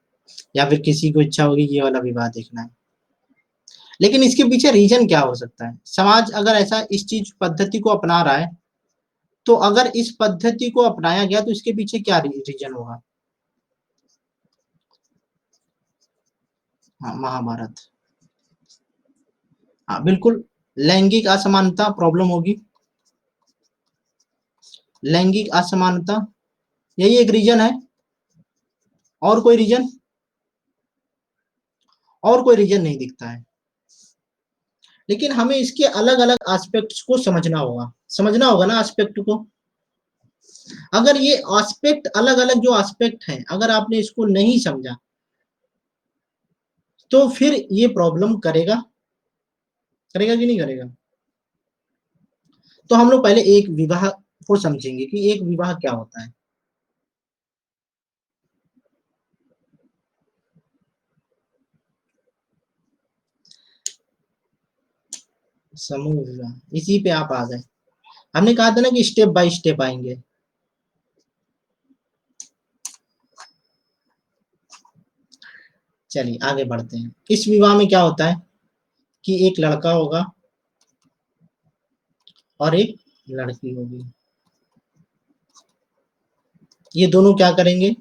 या फिर किसी को इच्छा होगी ये वाला विवाह देखना है। लेकिन इसके पीछे रीज़न क्या हो सकता है? समाज अगर ऐसा इस चीज़ पद्धति को अपना रहा है, तो अगर इस पद्धति को अपनाया गया तो इसके पीछे क्या रीज़न होगा? हाँ, महाभारत। हाँ, बिल्कुल लैंगिक असमानता प्रॉब्लम होगी। लैंगिक असमानता, यही एक रीज़न है। और कोई रीज़न? और कोई रीज़न नहीं दिखता है। लेकिन हमें इसके अलग-अलग एस्पेक्ट्स को समझना होगा ना एस्पेक्ट को। अगर ये एस्पेक्ट अलग-अलग जो एस्पेक्ट हैं, अगर आपने इसको नहीं समझा, तो फिर ये प्रॉब्लम करेगा, करेगा कि नहीं करेगा? तो हम लोग पहले एक विवाह को समझेंगे कि एक विवाह क्या होता है। समूह विवाह, इसी पे आप आ गए। हमने कहा था ना कि स्टेप बाय स्टेप आएंगे। चलिए आगे बढ़ते हैं। इस विवाह में क्या होता है कि एक लड़का होगा और एक लड़की होगी। ये दोनों क्या करेंगे,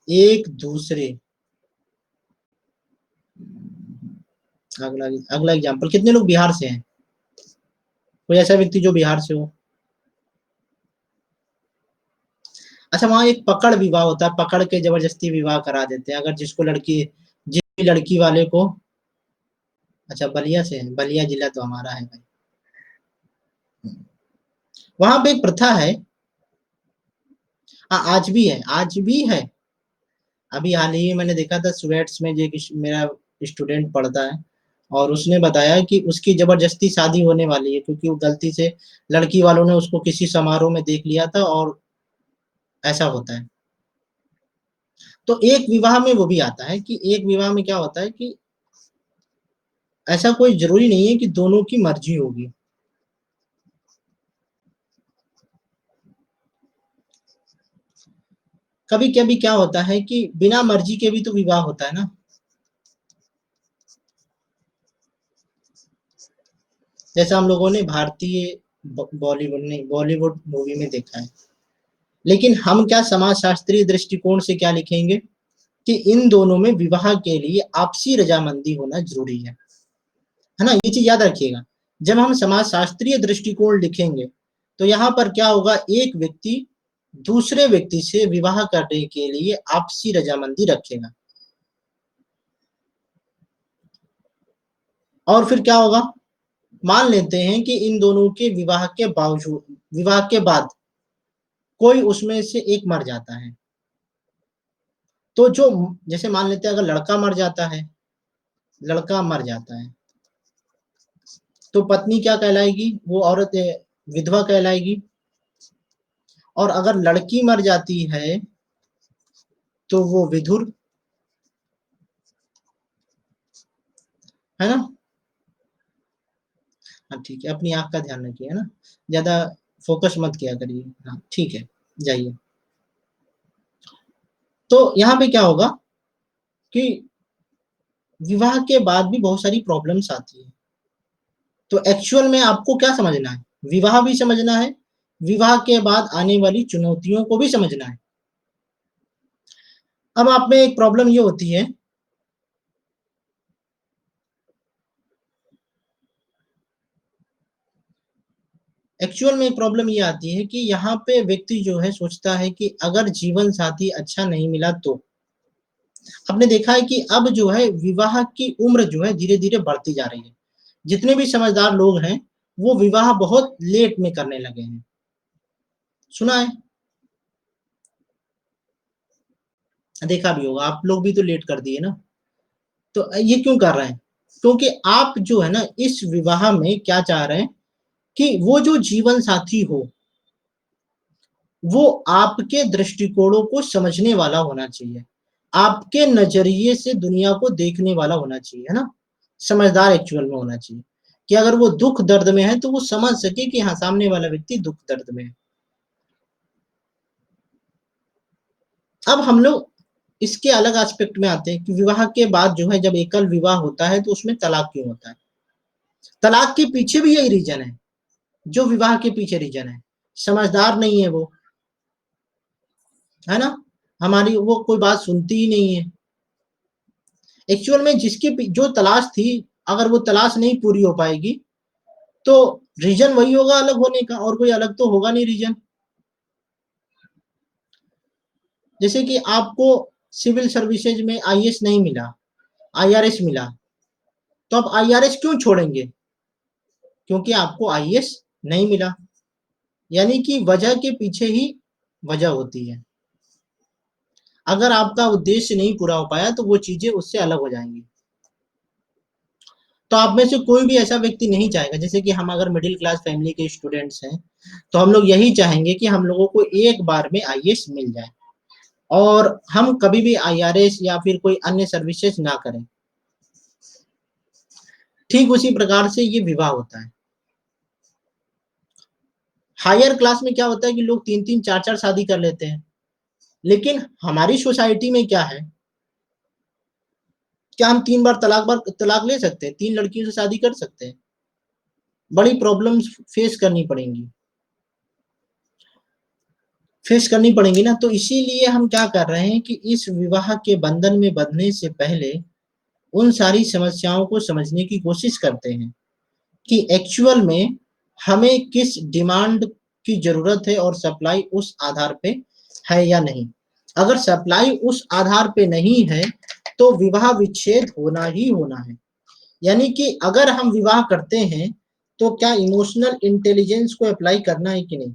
एक दूसरे, अगला अगला एग्जाम्पल, कितने लोग बिहार से हैं? कोई ऐसा व्यक्ति जो बिहार से हो? अच्छा, वहां एक पकड़ विवाह होता है, पकड़ के जबरदस्ती विवाह करा देते हैं, अगर जिसको लड़की, जिस भी लड़की वाले को। अच्छा, बलिया से है, बलिया जिला तो हमारा है भाई। वहां पे एक प्रथा है। हाँ, आज भी है, आज भी है। अभी हाल ही में मैंने देखा था, स्वेट्स में जो मेरा स्टूडेंट पढ़ता है, और उसने बताया कि उसकी जबरदस्ती शादी होने वाली है, क्योंकि वो गलती से लड़की वालों ने उसको किसी समारोह में देख लिया था, और ऐसा होता है। तो एक विवाह में वो भी आता है कि एक विवाह में क्या होता है कि ऐसा कोई जरूरी नहीं है कि दोनों की मर्जी होगी। कभी कभी क्या होता है कि बिना मर्जी के भी तो विवाह होता है ना। जैसा हम लोगों ने भारतीय बॉलीवुड मूवी में देखा है। लेकिन हम क्या समाज शास्त्रीय दृष्टिकोण से क्या लिखेंगे कि इन दोनों में विवाह के लिए आपसी रजामंदी होना जरूरी है ना, ये चीज याद रखिएगा। जब हम समाज शास्त्रीय दृष्टिकोण लिखेंगे तो यहाँ पर क्या होगा, एक व्यक्ति दूसरे व्यक्ति से विवाह करने के लिए आपसी रजामंदी रखेगा, और फिर क्या होगा, मान लेते हैं कि इन दोनों के विवाह के बावजूद, विवाह के बाद कोई उसमें से एक मर जाता है, तो जो, जैसे मान लेते हैं अगर लड़का मर जाता है, लड़का मर जाता है, तो पत्नी क्या कहलाएगी, वो औरत विधवा कहलाएगी। और अगर लड़की मर जाती है तो वो विधुर, है ना। हाँ ठीक है, अपनी आंख का ध्यान रखिए, है ना, ज्यादा फोकस मत किया करिए। हाँ ठीक है, जाइए। तो यहाँ पे क्या होगा कि विवाह के बाद भी बहुत सारी प्रॉब्लम्स आती है। तो एक्चुअल में आपको क्या समझना है, विवाह भी समझना है, विवाह के बाद आने वाली चुनौतियों को भी समझना है। अब आप में एक प्रॉब्लम ये होती है, एक्चुअल में एक प्रॉब्लम ये आती है कि यहाँ पे व्यक्ति जो है सोचता है कि अगर जीवन साथी अच्छा नहीं मिला तो, आपने देखा है कि अब जो है विवाह की उम्र जो है धीरे धीरे बढ़ती जा रही है। जितने भी समझदार लोग हैं वो विवाह बहुत लेट में करने लगे हैं। सुना है, देखा भी होगा, आप लोग भी तो लेट कर दिए ना। तो ये क्यों कर रहे हैं, क्योंकि आप जो है ना इस विवाह में क्या चाह रहे हैं कि वो जो जीवन साथी हो वो आपके दृष्टिकोणों को समझने वाला होना चाहिए, आपके नजरिए से दुनिया को देखने वाला होना चाहिए, है ना, समझदार एक्चुअल में होना चाहिए, कि अगर वो दुख दर्द में है तो वो समझ सके कि हाँ सामने वाला व्यक्ति दुख दर्द में है। अब हम लोग इसके अलग एस्पेक्ट में आते हैं कि विवाह के बाद जो है जब एकल विवाह होता है तो उसमें तलाक क्यों होता है। तलाक के पीछे भी यही रीजन है जो विवाह के पीछे रीजन है, समझदार नहीं है वो, है ना, हमारी वो कोई बात सुनती ही नहीं है। एक्चुअल में जिसकी जो तलाश थी, अगर वो तलाश नहीं पूरी हो पाएगी तो रीजन वही होगा अलग होने का, और कोई अलग तो होगा नहीं रीजन। जैसे कि आपको सिविल सर्विसेज में आईएएस नहीं मिला, आईआरएस मिला, तो आप आईआरएस क्यों छोड़ेंगे, क्योंकि आपको आईएएस नहीं मिला, यानी कि वजह के पीछे ही वजह होती है। अगर आपका उद्देश्य नहीं पूरा हो पाया तो वो चीजें उससे अलग हो जाएंगी। तो आप में से कोई भी ऐसा व्यक्ति नहीं चाहेगा, जैसे कि हम अगर मिडिल क्लास फैमिली के स्टूडेंट्स हैं तो हम लोग यही चाहेंगे कि हम लोगों को एक बार में आईएएस मिल जाए, और हम कभी भी आईआरएस या फिर कोई अन्य सर्विसेज ना करें। ठीक उसी प्रकार से ये विवाह होता है। हायर क्लास में क्या होता है कि लोग 3-3 4-4 शादी कर लेते हैं, लेकिन हमारी सोसाइटी में क्या है, क्या हम 3 बार तलाक ले सकते हैं? 3 लड़कियों से शादी कर सकते हैं? बड़ी प्रॉब्लम्स फेस करनी पड़ेंगी, ना। तो इसीलिए हम क्या कर रहे हैं कि इस विवाह के बंधन में बंधने से पहले उन सारी समस्याओं को समझने की कोशिश करते हैं कि एक्चुअल में हमें किस डिमांड की ज़रूरत है और सप्लाई उस आधार पे है या नहीं। अगर सप्लाई उस आधार पे नहीं है, तो विवाह विच्छेद होना ही होना है। यानी कि अगर हम विवाह करते हैं, तो क्या इमोशनल इंटेलिजेंस को अप्लाई करना है कि नहीं?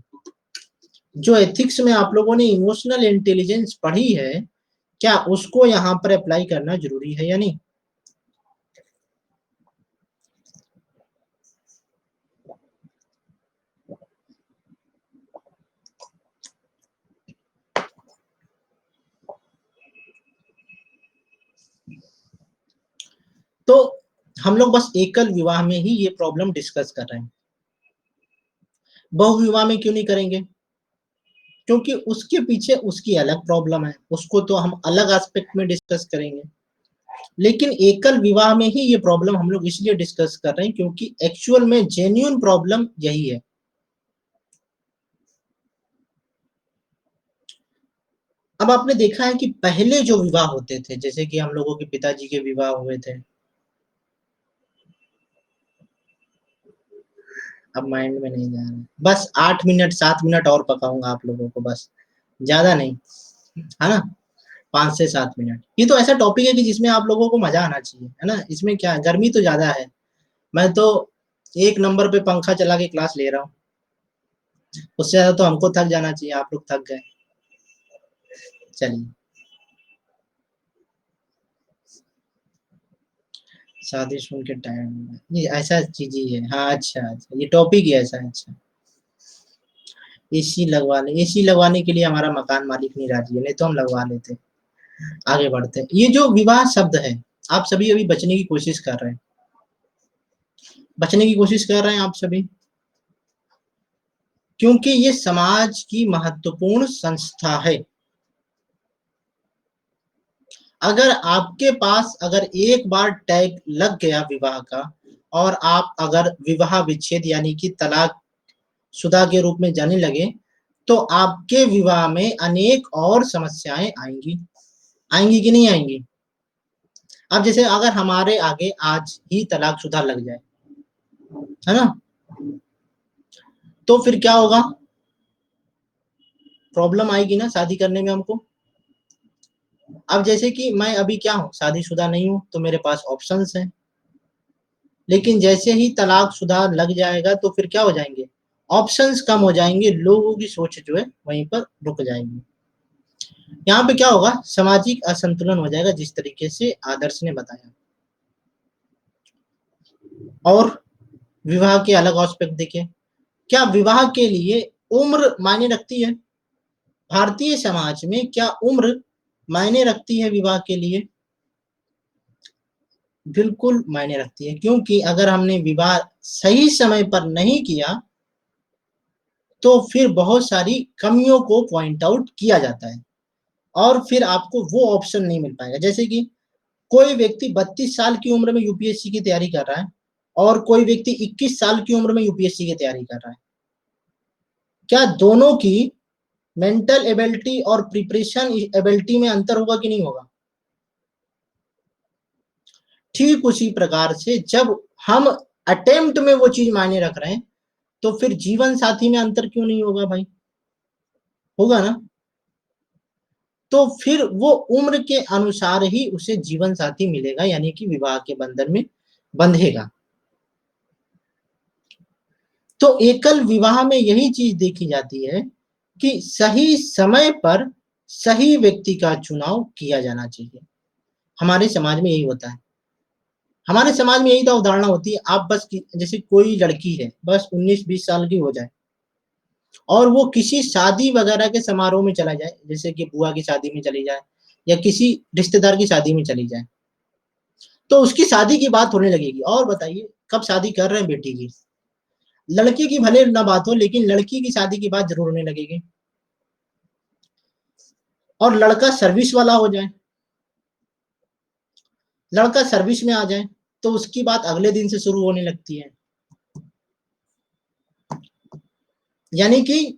जो एथिक्स में आप लोगों ने इमोशनल इंटेलिजेंस पढ़ी है, क्या उसको यहाँ पर अप्लाई करना ज़रूरी है या नहीं? तो हम लोग बस एकल विवाह में ही ये प्रॉब्लम डिस्कस कर रहे हैं। बहुविवाह में क्यों नहीं करेंगे? क्योंकि उसके पीछे उसकी अलग प्रॉब्लम है, उसको तो हम अलग एस्पेक्ट में डिस्कस करेंगे। लेकिन एकल विवाह में ही ये प्रॉब्लम हम लोग इसलिए डिस्कस कर रहे हैं क्योंकि एक्चुअल में जेन्युइन प्रॉब्लम यही है। अब आपने देखा है कि पहले जो विवाह होते थे, जैसे कि हम लोगों के पिताजी के विवाह हुए थे, अब माइंड में नहीं जा रहा है। बस 8 मिनट 7 मिनट और पकाऊंगा आप लोगों को, बस ज्यादा नहीं, है ना? 5 से 7 मिनट। ये तो ऐसा टॉपिक है कि जिसमें आप लोगों को मजा आना चाहिए, है ना? इसमें क्या है, गर्मी तो ज्यादा है, मैं तो 1 नंबर पे पंखा चला के क्लास ले रहा हूँ। उससे ज्यादा तो हमको थक जाना चाहिए, आप लोग थक गए। चलिए, शादी सुन के टाइम, ये ऐसा चीज ही है। हाँ, अच्छा अच्छा, ये टॉपिक ही ऐसा है। अच्छा, एसी लगवाने के लिए हमारा मकान मालिक नहीं राजी है, नहीं तो हम लगवा लेते। आगे बढ़ते हैं। ये जो विवाह शब्द है, आप सभी अभी बचने की कोशिश कर रहे हैं, आप सभी, क्योंकि ये समाज की महत्वपूर्ण संस्था है। अगर आपके पास अगर एक बार टैग लग गया विवाह का, और आप अगर विवाह विच्छेद यानी कि तलाक शुदा के रूप में जाने लगे, तो आपके विवाह में अनेक और समस्याएं आएंगी। आएंगी कि नहीं आएंगी? अब जैसे अगर हमारे आगे आज ही तलाकशुदा लग जाए, है ना, तो फिर क्या होगा? प्रॉब्लम आएगी ना शादी करने में हमको। अब जैसे कि मैं अभी क्या हूँ, शादीशुदा नहीं हूँ, तो मेरे पास ऑप्शंस हैं। लेकिन जैसे ही तलाकशुदा लग जाएगा, तो फिर क्या हो जाएंगे? ऑप्शंस कम हो जाएंगे, लोगों की सोच जो है वहीं पर रुक जाएगी। यहाँ पे क्या होगा? सामाजिक असंतुलन हो जाएगा, जिस तरीके से आदर्श ने बताया। और विवाह के अलग एस्पेक्ट देखिए, क्या विवाह के लिए उम्र मायने रखती है? भारतीय समाज में क्या उम्र मायने रखती है विवाह के लिए? बिल्कुल मायने रखती है, क्योंकि अगर हमने विवाह सही समय पर नहीं किया, तो फिर बहुत सारी कमियों को पॉइंट आउट किया जाता है, और फिर आपको वो ऑप्शन नहीं मिल पाएगा। जैसे कि कोई व्यक्ति 32 साल की उम्र में यूपीएससी की तैयारी कर रहा है, और कोई व्यक्ति 21 साल की उम्र में यूपीएससी की तैयारी कर रहा है। क्या दोनों की मेंटल एबिलिटी और प्रिपरेशन एबिलिटी में अंतर होगा कि नहीं होगा? ठीक उसी प्रकार से जब हम अटेम्प्ट में वो चीज मायने रख रहे हैं, तो फिर जीवन साथी में अंतर क्यों नहीं होगा भाई? होगा ना? तो फिर वो उम्र के अनुसार ही उसे जीवन साथी मिलेगा, यानी कि विवाह के बंधन में बंधेगा। तो एकल विवाह में यही चीज देखी जाती है कि सही समय पर सही व्यक्ति का चुनाव किया जाना चाहिए। हमारे समाज में यही होता है। हमारे समाज में यही तो अवधारणा होती है। आप बस जैसे कोई लड़की है, बस 19-20 साल की हो जाए, और वो किसी शादी वगैरह के समारोह में चला जाए, जैसे कि बुआ की शादी में चली जाए या किसी रिश्तेदार की शादी में चली जाए, तो उसकी शादी की बात होने लगेगी। और बताइए कब शादी कर रहे हैं बेटी की, लड़के की भले ना बात हो लेकिन लड़की की शादी की बात जरूर होने लगेगी। और लड़का सर्विस वाला हो जाए, लड़का सर्विस में आ जाए, तो उसकी बात अगले दिन से शुरू होने लगती है। यानी कि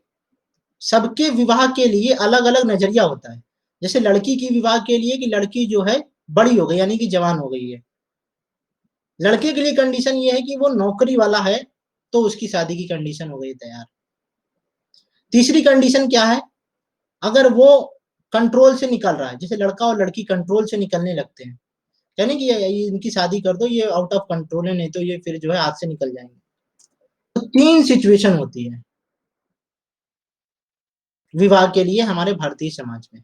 सबके विवाह के लिए अलग अलग नजरिया होता है। जैसे लड़की की विवाह के लिए कि लड़की जो है बड़ी हो गई यानी कि जवान हो गई है, लड़के के लिए कंडीशन ये है कि वो नौकरी वाला है, तो उसकी शादी की कंडीशन हो गई तैयार। तीसरी कंडीशन क्या है, अगर वो कंट्रोल से निकल रहा है, जैसे लड़का और लड़की कंट्रोल से निकलने लगते हैं, यानी कि ये इनकी शादी कर दो, ये आउट ऑफ कंट्रोल है, नहीं तो ये फिर जो है हाथ से निकल जाएंगे। तो तीन सिचुएशन होती है विवाह के लिए हमारे भारतीय समाज में,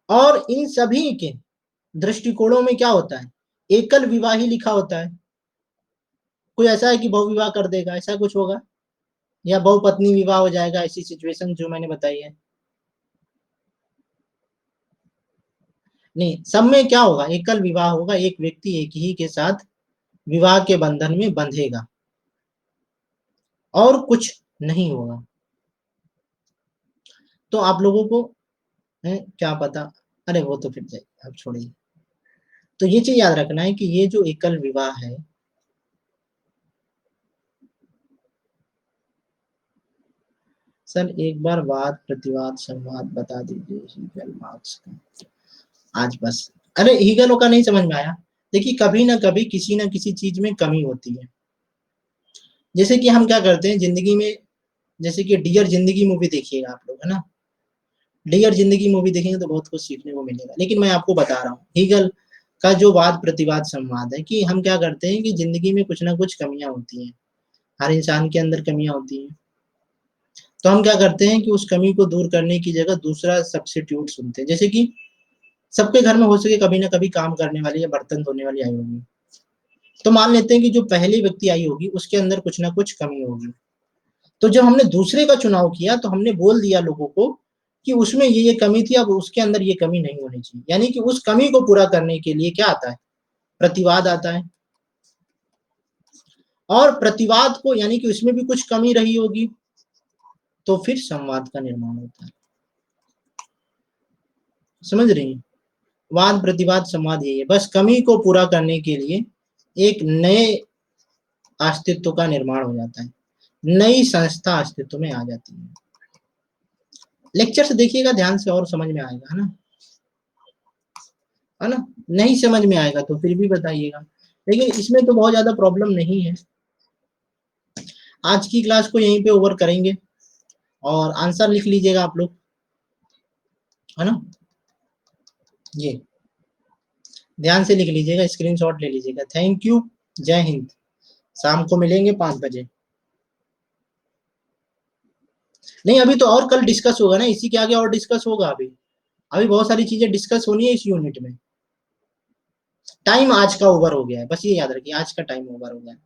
और इन सभी के दृष्टिकोणों में क्या होता है, एकल विवाह ही लिखा होता है। कोई ऐसा है कि बहु विवाह कर देगा, ऐसा कुछ होगा, या बहुपत्नी विवाह हो जाएगा, ऐसी सिचुएशन जो मैंने बताई है। नहीं, सब में क्या होगा, एकल विवाह होगा, एक व्यक्ति एक ही के साथ विवाह के बंधन में बंधेगा और कुछ नहीं होगा। तो आप लोगों को है क्या पता, अरे वो तो फिर जाए, अब छोड़िए। तो ये चीज याद रखना है कि ये जो एकल विवाह है, सर एक बार वाद प्रतिवाद संवाद बता दीजिए हीगल मार्क्स का। आज बस, अरे हीगल का नहीं समझ में आया। देखिए कभी ना कभी किसी ना किसी चीज में कमी होती है। जैसे कि हम क्या करते हैं जिंदगी में, जैसे कि डियर जिंदगी मूवी देखिएगा आप लोग, है ना, डियर जिंदगी मूवी देखेंगे तो बहुत कुछ सीखने को मिलेगा। लेकिन मैं आपको बता रहा हूँ हीगल का जो वाद प्रतिवाद संवाद है, कि हम क्या करते हैं कि जिंदगी में कुछ ना कुछ कमियां होती हैं, हर इंसान के अंदर कमियां होती हैं। तो हम क्या करते हैं कि उस कमी को दूर करने की जगह दूसरा सब्स्टिट्यूट सुनते हैं। जैसे कि सबके घर में हो सके कभी ना कभी काम करने वाली या बर्तन धोने वाली आई होगी, तो मान लेते हैं कि जो पहली व्यक्ति आई होगी उसके अंदर कुछ ना कुछ कमी होगी। तो जब हमने दूसरे का चुनाव किया तो हमने बोल दिया लोगों को कि उसमें ये कमी थी, अब उसके अंदर ये कमी नहीं होनी चाहिए। यानी कि उस कमी को पूरा करने के लिए क्या आता है, प्रतिवाद आता है। और प्रतिवाद को यानी कि उसमें भी कुछ कमी रही होगी, तो फिर संवाद का निर्माण होता है। समझ रही हैं, वाद प्रतिवाद संवाद यही है, बस कमी को पूरा करने के लिए एक नए अस्तित्व का निर्माण हो जाता है, नई संस्था अस्तित्व में आ जाती है। लेक्चर से देखिएगा ध्यान से और समझ में आएगा, है ना, है ना। नहीं समझ में आएगा तो फिर भी बताइएगा, लेकिन इसमें तो बहुत ज्यादा प्रॉब्लम नहीं है। आज की क्लास को यहीं पे ओवर करेंगे और आंसर लिख लीजिएगा आप लोग, है ना, ये ध्यान से लिख लीजिएगा, स्क्रीनशॉट ले लीजिएगा। थैंक यू, जय हिंद। शाम को मिलेंगे 5 बजे। नहीं अभी तो और कल डिस्कस होगा ना, इसी के आगे और डिस्कस होगा। अभी अभी बहुत सारी चीजें डिस्कस होनी है इस यूनिट में। टाइम आज का ओवर हो गया है, बस ये याद रखिए, आज का टाइम ओवर हो गया है।